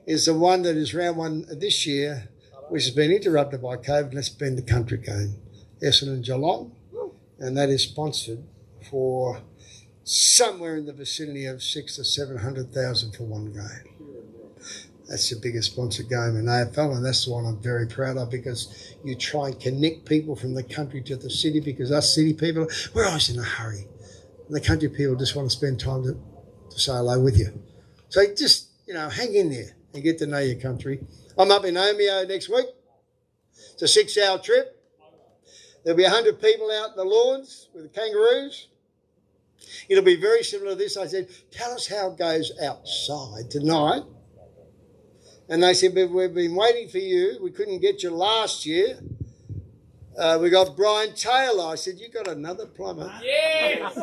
is the one that is round one this year, which has been interrupted by COVID, and that's been the country game, Essendon Geelong, and that is sponsored for somewhere in the vicinity of 600,000 to 700,000 for one game. That's the biggest sponsored game in AFL, and that's the one I'm very proud of because you try and connect people from the country to the city because us city people, we're always in a hurry. And the country people just want to spend time to say hello with you. So just, hang in there and get to know your country. I'm up in Omeo next week. It's a 6-hour trip. There'll be 100 people out in the lawns with the kangaroos. It'll be very similar to this. I said, tell us how it goes outside tonight. And they said, we've been waiting for you. We couldn't get you last year. We got Brian Taylor. I said, you got another plumber. Yes!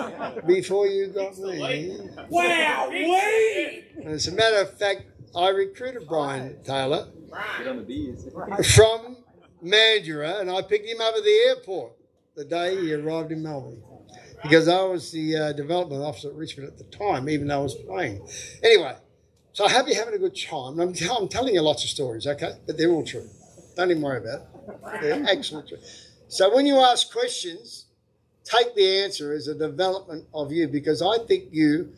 Before you got me. Wow! And as a matter of fact, I recruited Brian Taylor from Mandurah, and I picked him up at the airport the day he arrived in Melbourne. Because I was the development officer at Richmond at the time, even though I was playing. Anyway, so I hope you're having a good time. I'm telling you lots of stories, okay? But they're all true. Don't even worry about it. They're actually true. So when you ask questions, take the answer as a development of you because I think you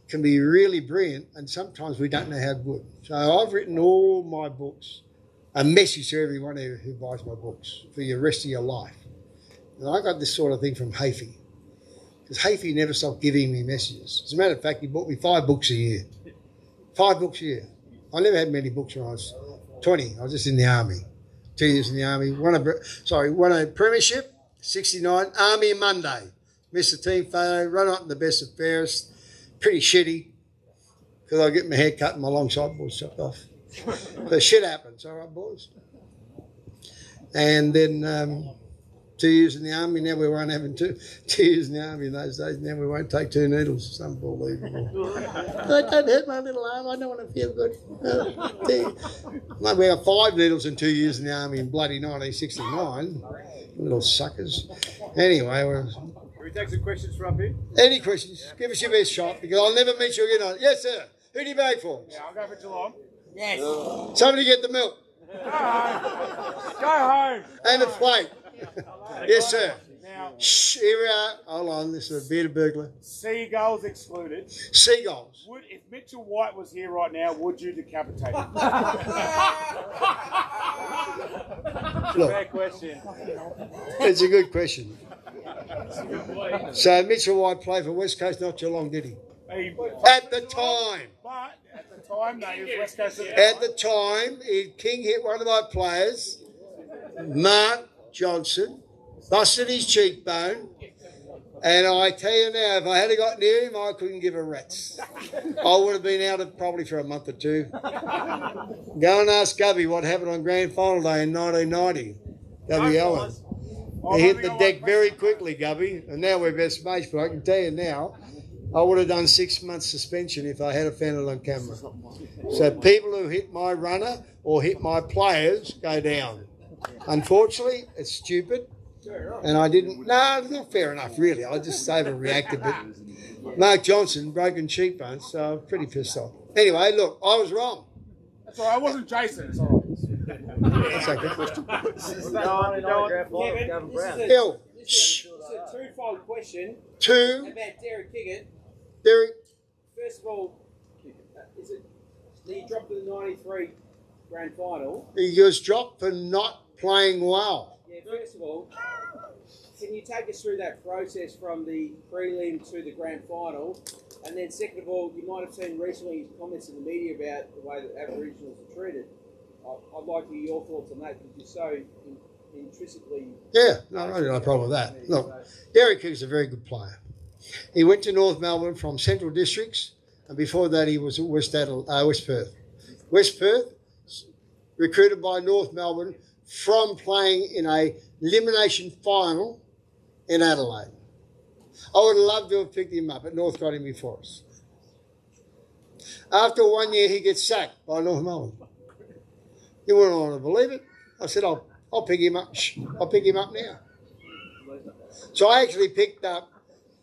can be really brilliant and sometimes we don't know how good. So I've written all my books, a message to everyone who buys my books for the rest of your life. And I got this sort of thing from Havey. Because Havey never stopped giving me messages. As a matter of fact, he bought me 5 books a year. 5 books a year. I never had many books when I was 20. I was just in the army. 2 years in the army. Won a premiership, 69. Army Monday. Missed the team photo. Run up in the best and fairest. Pretty shitty. Because I get my hair cut and my long sideboards chopped off. But shit happens. All right, boys. And then... 2 years in the army, now we weren't having 2 years in the army in those days. Now we won't take 2 needles. It's unbelievable. Don't hurt my little arm. I don't want to feel good. Mate, we got 5 needles in 2 years in the army in bloody 1969. Little suckers. Anyway, Can we take some questions from up here? any questions? Give us your best shot because I'll never meet you again. Yes, sir. Who do you vote for? Yeah, I'll go for Geelong. Yes. Somebody get the milk Go home. and the plate. Yes, sir. Now, Shh, here we are. Hold on, this is a bearded burglar. seagulls excluded. Seagulls. If Mitchell White was here right now, would you decapitate him? Look, Fair question. it's a good question. So Mitchell White played for West Coast not too long, did he? At the time. But at the time, no, he was West Coast. At the time, King hit one of my players, Mark Johnson, busted his cheekbone, and I tell you now, if I had got near him, I couldn't give a rat's. I would have been out of probably for a month or 2. Go and ask Gubby what happened on Grand Final Day in 1990. Gubby Allen. He hit the deck very quickly, Gubby, and now we're best mates, but I can tell you now, I would have done 6 months suspension if I had found it on camera. So people who hit my runner or hit my players go down. Unfortunately, it's stupid. And I didn't, no, it's not fair enough, really. I just overreacted. But Mark Johnson, broken cheekbones, so I'm pretty pissed off. Anyway, look, I was wrong. That's all right. I wasn't Jason. It's all right. That's okay. Kevin, Bill, this is a twofold question 2, about Derek Kiggett. Derek, First of all, is it he dropped to the 93 grand final? he was dropped for not playing well. Yeah, first of all, can you take us through that process from the prelim to the grand final? And then second of all, you might have seen recently his comments in the media about the way that Aboriginals are treated. I'd like to hear your thoughts on that because you're so intrinsically... Yeah, no problem with that. Look, Derek is a very good player. He went to North Melbourne from Central Districts, and before that he was at West Perth. West Perth, recruited by North Melbourne from playing in a elimination final in Adelaide. I would have loved to have picked him up, but North got him before us. After 1 year, he gets sacked by North Melbourne. You wouldn't want to believe it. I said, I'll pick him up. I'll pick him up now. So I actually picked up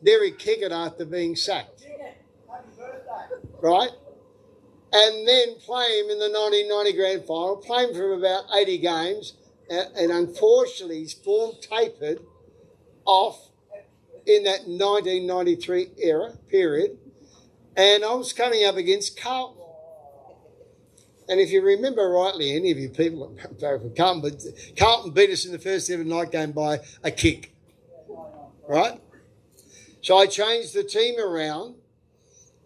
Derek Kiggett after being sacked. Right? And then play him in the 1990 grand final, play him for about 80 games, and unfortunately his form tapered off in that 1993 period, and I was coming up against Carlton. And if you remember rightly, any of you people that voted for Carlton, but Carlton beat us in the first ever night game by a kick, right? So I changed the team around,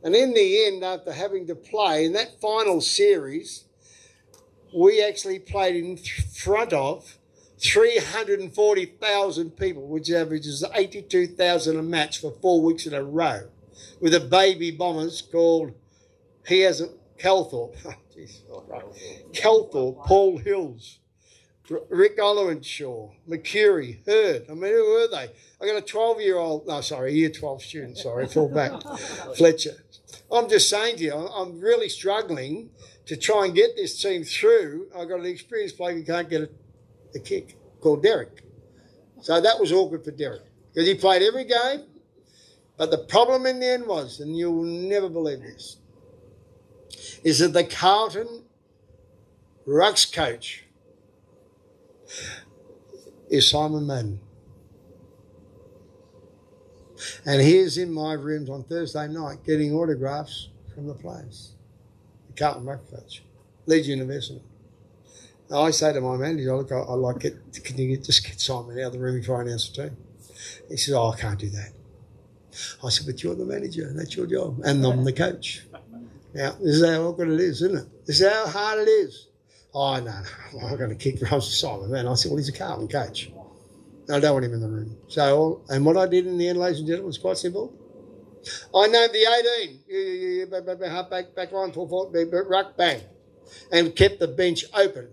and in the end, after having to play in that final series, we actually played in front of 340,000 people, which averages 82,000 a match for 4 weeks in a row, with a baby bombers called Calthorpe, Calthorpe, Paul Hills, Rick Olowenshaw, McCurry, Hurd. I mean, who were they? I got a 12-year-old, no, sorry, year 12 student, sorry, fall back, Fletcher. I'm just saying to you, I'm really struggling to try and get this team through. I've got an experienced player who can't get a kick called Derek. So that was awkward for Derek because he played every game. But the problem in the end was, and you'll never believe this, is that the Carlton rucks coach is Simon Madden. And he is in my rooms on Thursday night getting autographs from the players. The Carlton ruck coach, Leeds University. Now I say to my manager, look, I like it. Can you just get Simon out of the room before I announce the team? He says, I can't do that. I said, but you're the manager and that's your job. And I'm the coach. Now, this is how awkward it is, isn't it? This is how hard it is. Oh, no, I'm going to kick Rose Simon, man. I said, well, he's a Carlton coach. I don't want him in the room. So, and what I did in the end, ladies and gentlemen, was quite simple. I named the 18, back line, ruck, bang, and kept the bench open.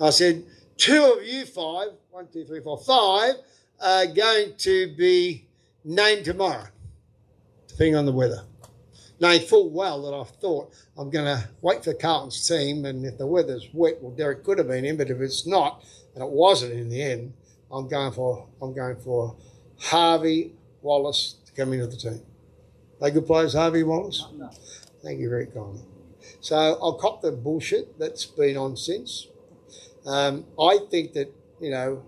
I said, 2 of you 5, 1, 2, 3, 4, 5, are going to be named tomorrow, depending on the weather. Knowing full well that I thought I'm going to wait for Carlton's team, and if the weather's wet, well, Derek could have been in, but if it's not, and it wasn't in the end, I'm going for Havey, Wallace to come into the team. They good players, Havey, Wallace? No. Thank you very kindly. So I'll cop the bullshit that's been on since. I think that, you know,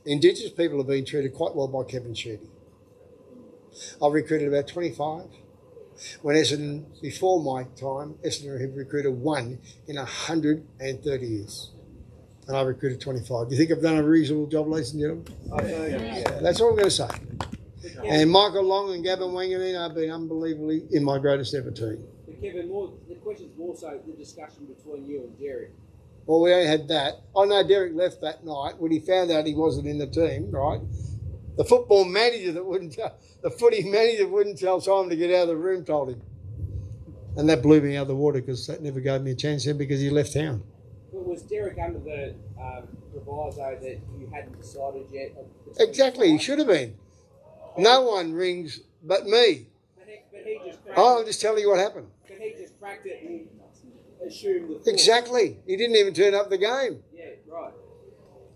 Indigenous people have been treated quite well by Kevin Sheedy. I've recruited about 25. When Essendon, before my time, Essendon had recruited 1 in 130 years. And I recruited 25. Do you think I've done a reasonable job, ladies and gentlemen? Yeah. That's all I'm going to say. And Michael Long and Gavin Wanganeen have been unbelievably in my greatest ever team. But Kevin, the question's more so the discussion between you and Derek. Well, we only had that. I know Derek left that night when he found out he wasn't in the team, right? The football manager that wouldn't tell, the footy manager wouldn't tell Simon to get out of the room told him. And that blew me out of the water because that never gave me a chance then because he left town. But was Derek under the proviso that you hadn't decided yet? Exactly, he should have been. No one rings but me. But he just I'm just telling you what happened. But he just cracked it and assumed the thought. Exactly. He didn't even turn up the game. Yeah, right.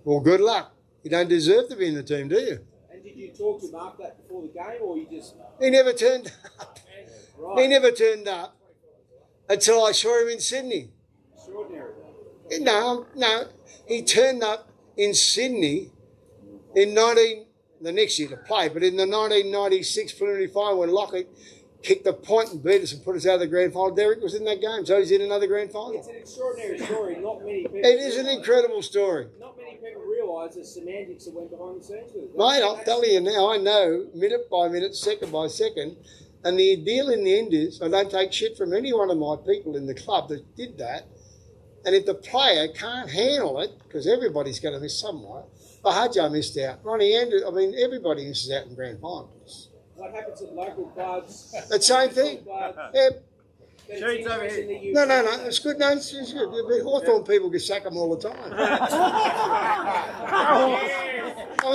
Well, good luck. You don't deserve to be in the team, do you? And did you talk to him after that before the game, or you just... He never turned up. Right. He never turned up until I saw him in Sydney. Extraordinary. No. He turned up in Sydney in the next year to play, but in the 1996 preliminary final when Lockett kicked the point and beat us and put us out of the grand final, Derek was in that game, so he's in another grand final. It's an extraordinary story. Not many people... It is an incredible story. Not many people realise the semantics that went behind the scenes with it. Mate, I'll tell you now, I know minute by minute, second by second, and the deal in the end is, I don't take shit from any one of my people in the club that did that, and if the player can't handle it, because everybody's going to miss somewhere, Bahaja missed out. Ronnie Andrews, everybody misses out in grand finals. What happens at local clubs? The same thing. Yeah. Sheets over here. No, it's good. No, it's good. Hawthorne people can sack them all the time.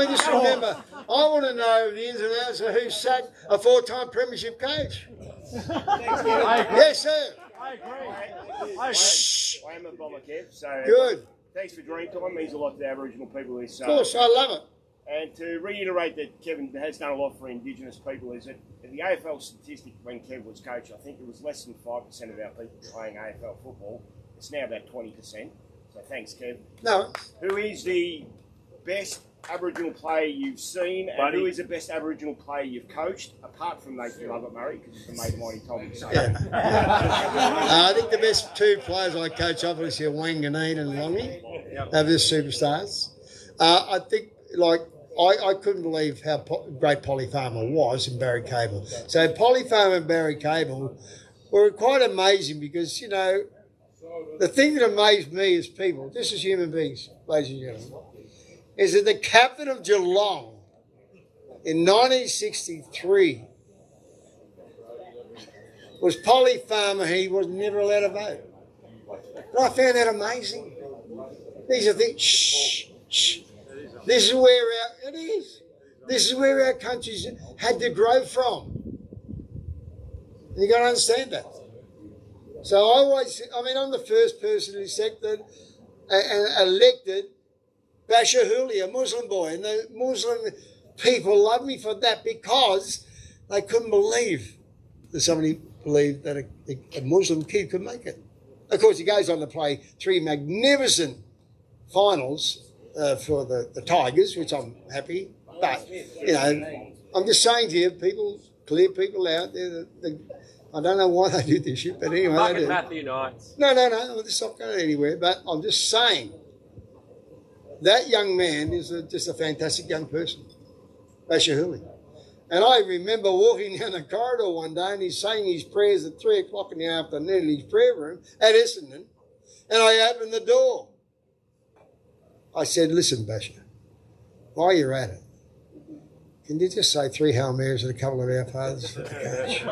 Just remember, I want to know the ins and outs of who sacked a 4-time premiership coach. Yes, sir. I agree. Shh. I am a Bomber, Kev, so good. Thanks for Dream Time. It means a lot to the Aboriginal people. Of course, I love it. And to reiterate that Kevin has done a lot for Indigenous people is that the AFL statistic when Kev was coach, I think it was less than 5% of our people playing AFL football. It's now about 20%. So thanks, Kev. No. Who is the best Aboriginal player you've seen, and who is the best Aboriginal player you've coached, apart from Nathan Lovett Murray, because he's the mate of mine, he told me so. I think the best 2 players I coach obviously are Wanganeen and Longy. They're just superstars. I think, I couldn't believe how great Polly Farmer was in Barry Cable. So Polly Farmer and Barry Cable were quite amazing because, you know, the thing that amazed me as people, just as human beings, ladies and gentlemen, is that the captain of Geelong in 1963 was Polly Farmer. He was never allowed to vote. And I found that amazing. These are things, shh. This is where our countries had to grow from. And you've got to understand that. So I'm the first person who elected Bashir Hooli, a Muslim boy, and the Muslim people loved me for that because they couldn't believe that somebody believed that a Muslim kid could make it. Of course, he goes on to play 3 magnificent finals for the Tigers, which I'm happy. But, you know, I'm just saying to you, clear people out there, I don't know why they do this shit, but anyway, they do. Matthew Knights. No, it's not going anywhere, but I'm just saying that young man is just a fantastic young person, Bashir Hooli. And I remember walking down the corridor one day and he's saying his prayers at 3 o'clock in the afternoon in his prayer room at Essendon, and I opened the door. I said, listen, Bashir, while you're at it, can you just say 3 Hail Marys and a couple of our fathers at the coach?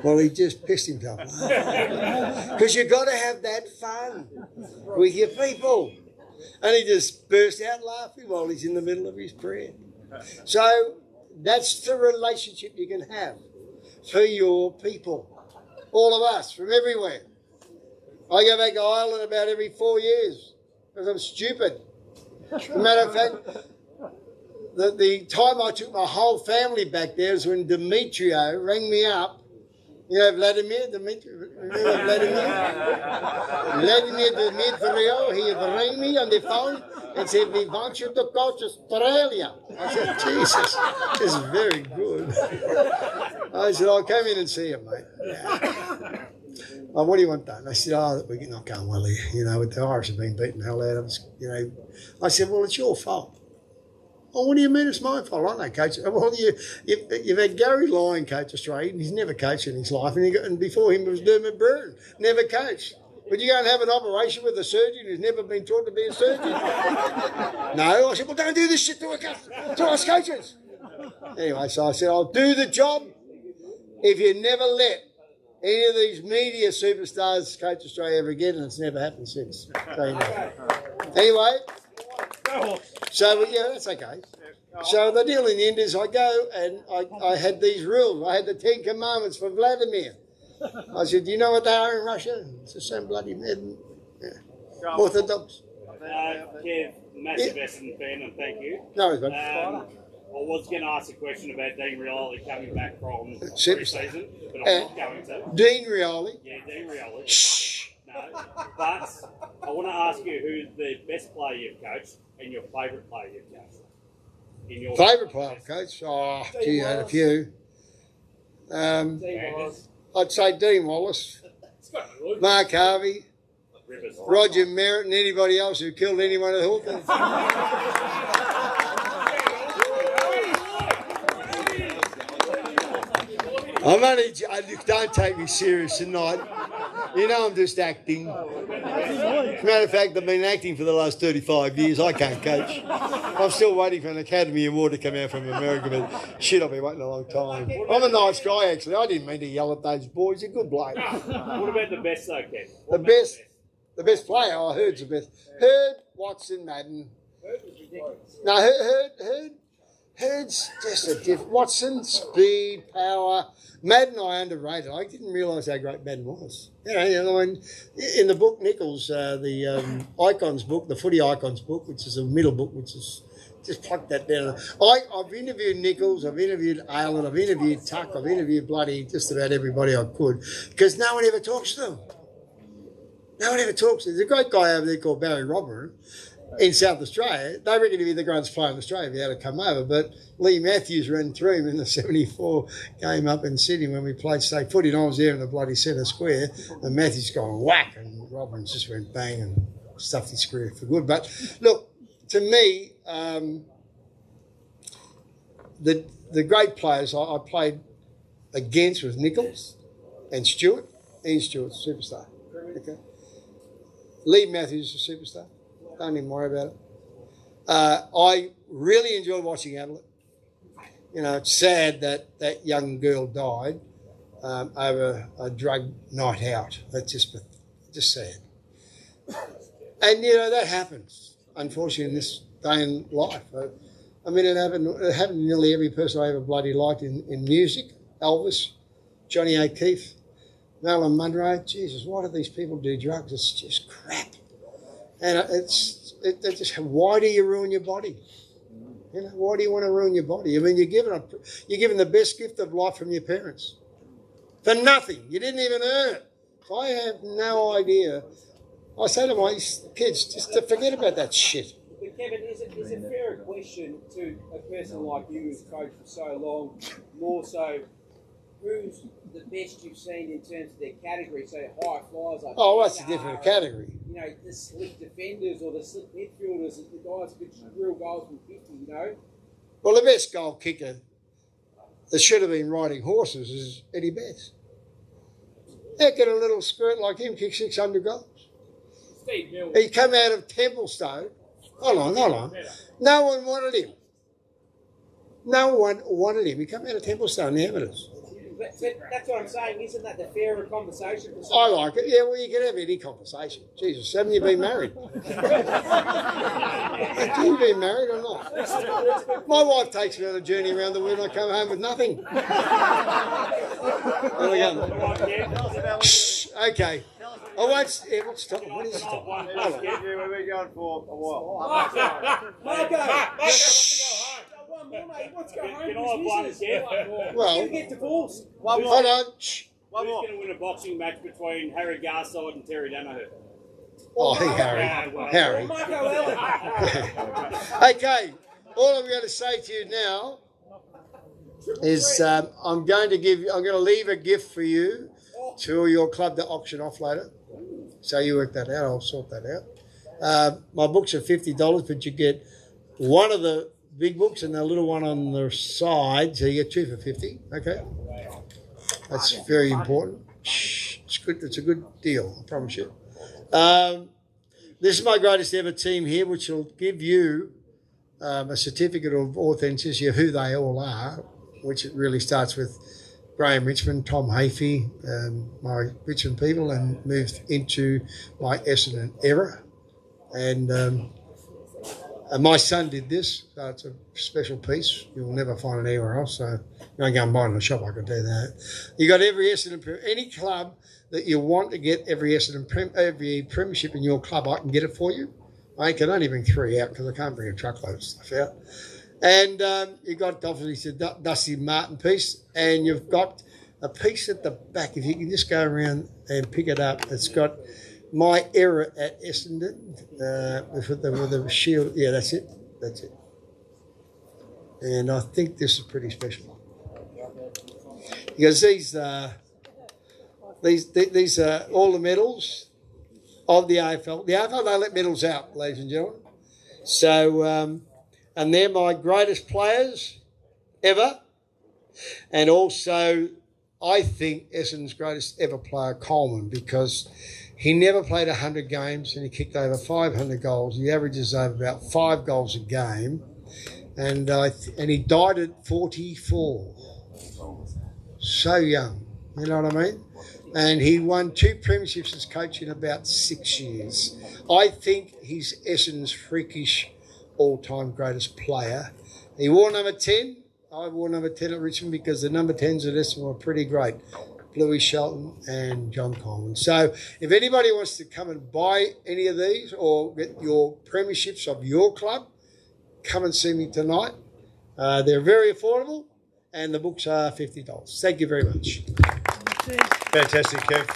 Well, he just pissed himself off. Because you've got to have that fun with your people. And he just burst out laughing while he's in the middle of his prayer. So that's the relationship you can have for your people. All of us, from everywhere. I go back to Ireland about every 4 years because I'm stupid. As a matter of fact, the time I took my whole family back there was when Demetrio rang me up. You know Vladimir Demetrio? Remember Vladimir Demetrio, he rang me on the phone and said, we want you to coach Australia. I said, Jesus, this is very good. I said, I'll come in and see him, mate. Yeah. Oh, what do you want done? I said, oh, we're not going well here. You know, the Irish have been beating the hell out of us. You know, I said, well, it's your fault. Oh, what do you mean it's my fault? I don't coach. Well, you've had Gary Lyon coach Australia, and he's never coached in his life. And before him was Dermot Byrne, never coached. Would you go and have an operation with a surgeon who's never been taught to be a surgeon? No. I said, well, don't do this shit to us coaches. Anyway, so I said, I'll do the job if you never let any of these media superstars coach Australia ever again, and it's never happened since. So, you know. Anyway, so yeah, that's okay. So the deal in the end is I go and I had these rules. I had the 10 Commandments for Vladimir. I said, do you know what they are in Russia? It's the same bloody Orthodox. Kev, massive Essendon fan, and thank you. No, it's good. I was going to ask a question about Dean Rioli coming back from pre-season, but I'm not going to. Dean Rioli? Yeah, Dean Rioli. Shh! No, but I want to ask you who's the best player you've coached and your favourite player you've coached. Favourite player I've coached? Oh, gee, I had a few. I'd say Dean Wallace, Mark Havey, Roger Merritt, and anybody else who killed anyone at Hawthorn. I'm only, don't take me serious tonight. You know I'm just acting. As a matter of fact, I've been acting for the last 35 years. I can't coach. I'm still waiting for an Academy Award to come out from America, but shit, I've been waiting a long time. I'm a nice guy, actually. I didn't mean to yell at those boys. They're good bloke. What about the best, though, Ken? The best player? Oh, Hurd's the best. Hurd, Watson, Madden. No, Hurd's just a different. Watson, speed, power. Madden I underrated. I didn't realise how great Madden was. You know, in the book Nichols, the Icons book, the Footy Icons book, which is a middle book, which is just pluck that down. I've interviewed Nichols, I've interviewed Aylan, I've interviewed Tuck, I've interviewed bloody just about everybody I could, because no one ever talks to them. No one ever talks to them. There's a great guy over there called Barry Robber in South Australia. They reckon he'd be the greatest player in Australia if he had to come over, but Lee Matthews ran through him in the 74 game up in Sydney when we played state footy, and I was there in the bloody centre square, and Matthews gone whack, and Robbins just went bang and stuffed his square for good. But look, to me, the great players I played against was Nichols and Stewart. Ian Stewart's a superstar. Okay. Lee Matthews is a superstar. Don't even worry about it. I really enjoyed watching Adelaide. You know, it's sad that that young girl died over a drug night out. That's just sad. And, you know, that happens, unfortunately, in this day in life. I mean, it happened to nearly every person I ever bloody liked in music. Elvis, Johnny O'Keefe, Marilyn Monroe. Jesus, why do these people do drugs? It's just crap. And why do you ruin your body? You know, why do you want to ruin your body? I mean, you're given the best gift of life from your parents for nothing. You didn't even earn it. I have no idea. I say to my kids, just to forget about that shit. But Kevin, is it fair a question to a person like you who's coached for so long, more so, who's the best you've seen in terms of their category? So high flyers like that's a different category. You know, the slick defenders or the slick midfielders, the guys who could drill goals from 50, you know? Well, the best goal kicker that should have been riding horses is Eddie Betts. How could a little skirt like him kick 600 goals? He come out of Templestowe. Hold on. No one wanted him. He come out of Templestowe in the amateurs. But that's what I'm saying. Isn't that the fairer conversation? I like it. Yeah, well, you can have any conversation. Jesus, haven't you been married? Have you been married or not? My wife takes me on a journey around the world and I come home with nothing. There we go. Shh, okay. I won't stop. What is it? We've been going for a while. Marco, one more, mate. Let's go home. Can I have one? Well, You get divorced. hold on. Shh. Who's going to win a boxing match between Harry Garside and Terry Danaher? Oh, Harry. Harry. Marco Allen. Okay. All I'm going to say to you now is I'm going to leave a gift for you to your club to auction off later. So you work that out. I'll sort that out. My books are $50, but you get one of the big books and a little one on the side, so you get two for $50. Okay, that's very important. Shh, it's good. It's a good deal. I promise you. This is my greatest ever team here, which will give you a certificate of authenticity of who they all are, which it really starts with Graham Richmond, Tom Havey, my Richmond people, and moved into my Essendon era. And my son did this, so it's a special piece. You'll never find it anywhere else, so you don't go and buy it in the shop, I can tell you that. You got every Essendon, any club that you want to get every every premiership in your club, I can get it for you. I can only bring 3 out because I can't bring a truckload of stuff out. And you've got obviously the Dusty Martin piece, and you've got a piece at the back. If you can just go around and pick it up, it's got my era at Essendon with the shield. Yeah, that's it. That's it. And I think this is pretty special because these are all the medals of the AFL. The AFL don't let medals out, ladies and gentlemen. So. And they're my greatest players ever. And also, I think Essendon's greatest ever player, Coleman, because he never played 100 games and he kicked over 500 goals. He averages over about 5 goals a game. And he died at 44. So young, you know what I mean? And he won 2 premierships as coach in about 6 years. I think he's Essendon's freakish all-time greatest player. He wore number 10. I wore number 10 at Richmond because the number 10s at Essendon were pretty great. Bluey Shelton and John Coleman. So if anybody wants to come and buy any of these or get your premierships of your club, come and see me tonight. They're very affordable and the books are $50. Thank you very much. Fantastic, Kev.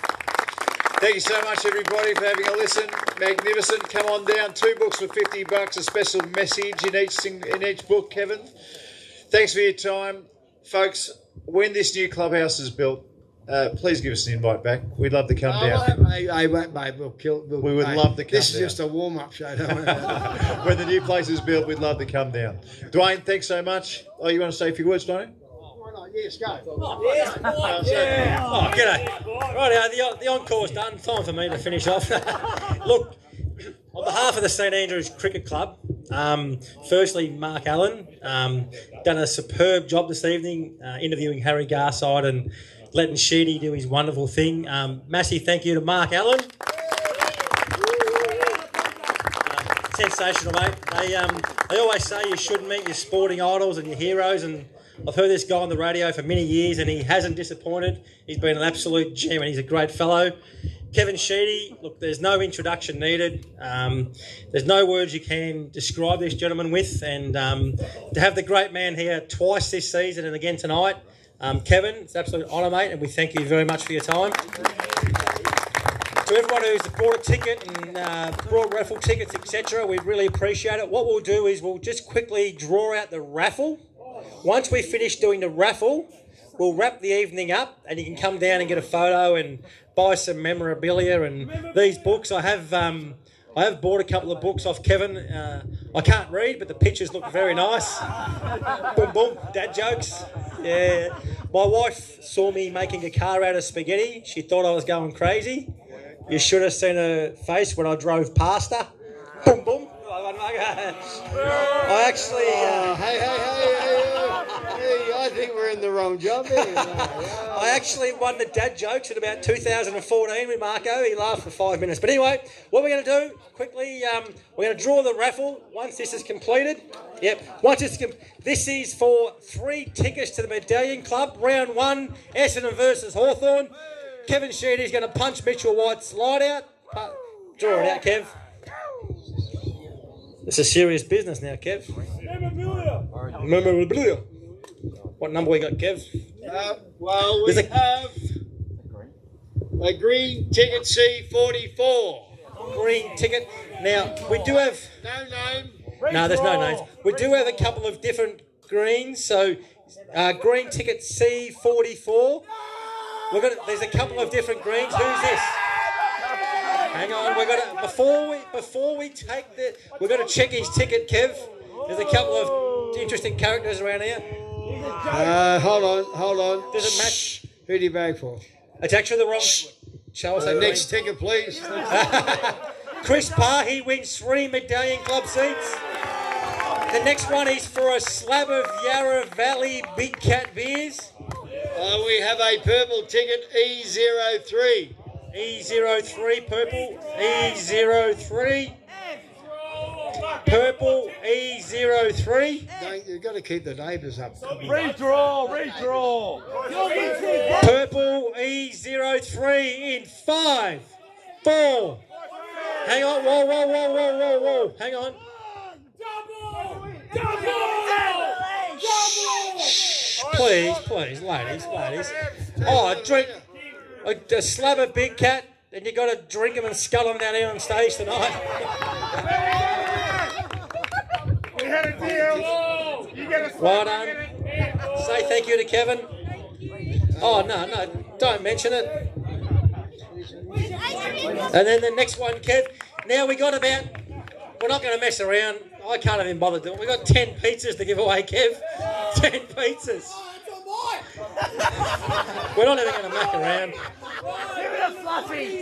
Thank you so much, everybody, for having a listen. Magnificent. Come on down. 2 books for $50. A special message in each book, Kevin. Thanks for your time. Folks, when this new clubhouse is built, please give us an invite back. We'd love to come down. Hey, mate, we would love to come down. This is just a warm-up show, don't we? When the new place is built, we'd love to come down. Dwayne, thanks so much. Oh, you want to say a few words, Dwayne? Yes, go. G'day. Right, the encore's done. Time for me to finish off. Look, on behalf of the St Andrews Cricket Club, firstly, Mark Allen, done a superb job this evening interviewing Harry Garside and letting Sheedy do his wonderful thing. Massive thank you to Mark Allen. Sensational, mate. They always say you should meet your sporting idols and your heroes, and I've heard this guy on the radio for many years and he hasn't disappointed. He's been an absolute gem and he's a great fellow. Kevin Sheedy, look, there's no introduction needed. There's no words you can describe this gentleman with, and to have the great man here twice this season and again tonight, Kevin, it's an absolute honour, mate, and we thank you very much for your time. To everyone who's bought a ticket and brought raffle tickets, etc., we really appreciate it. What we'll do is we'll just quickly draw out the raffle. Once we finish doing the raffle, we'll wrap the evening up and you can come down and get a photo and buy some memorabilia and these books. I have bought a couple of books off Kevin. I can't read, but the pictures look very nice. Boom, boom, dad jokes. Yeah. My wife saw me making a car out of spaghetti. She thought I was going crazy. You should have seen her face when I drove past her. Boom, boom. I actually... Hey, I think we're in the wrong job here. I actually won the dad jokes in about 2014 with Marco. He laughed for 5 minutes. But anyway, what we're going to do quickly, we're going to draw the raffle once this is completed. Yep. This is for 3 tickets to the Medallion Club. Round 1, Essendon versus Hawthorn. Kevin Sheedy is going to punch Mitchell White's light out. Draw it out, Kev. This is serious business now, Kev. Memorabilia. What number we got, Kev? Well, we have a green ticket C44. Green ticket. Now, we do have... No name. No, there's no names. We do have a couple of different greens. So, green ticket C44. There's a couple of different greens. Who's this? Hang on, before we take we're gonna check his ticket, Kev. There's a couple of interesting characters around here. Hold on. Does it match? Who do you bag for? It's actually the wrong. Show us that next ticket, please. Chris Parr, he wins 3 Medallion Club seats. The next one is for a slab of Yarra Valley Big Cat beers. We have a purple ticket E03. E03 purple, E03. Purple, E03. You've got to keep the neighbours up. Redraw. Purple, E03 in 5, 4. Hang on, whoa. Hang on. Please, ladies. Oh, drink a slab of Big Cat, and you got to drink them and scull them down here on stage tonight. We had a deal. You get a Well done. Say thank you to Kevin. Oh, no, don't mention it. And then the next one, Kev. Now we're not going to mess around. I can't even bother doing it. We've got 10 pizzas to give away, Kev. 10 pizzas. We're not even going to muck around.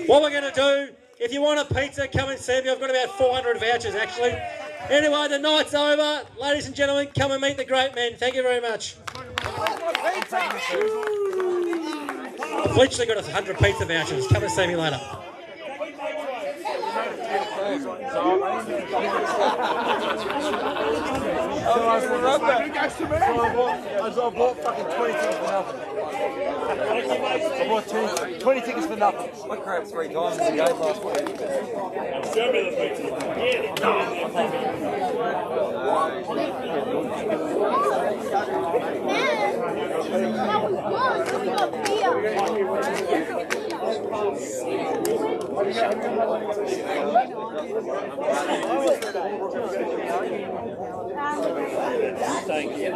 What we're going to do, if you want a pizza, come and see me. I've got about 400 vouchers, actually. Anyway, the night's over. Ladies and gentlemen, come and meet the great men. Thank you very much. I've literally got 100 pizza vouchers. Come and see me later. I bought fucking 20 tickets for nothing. I bought 20 tickets for nothing. I crapped 3 times in the game last week. Show me the Thank you.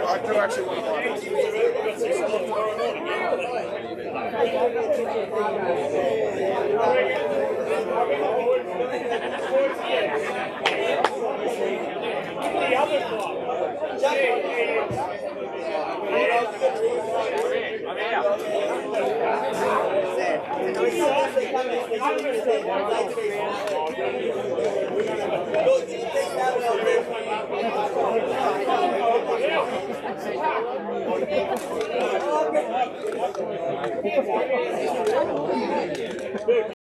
I do actually want to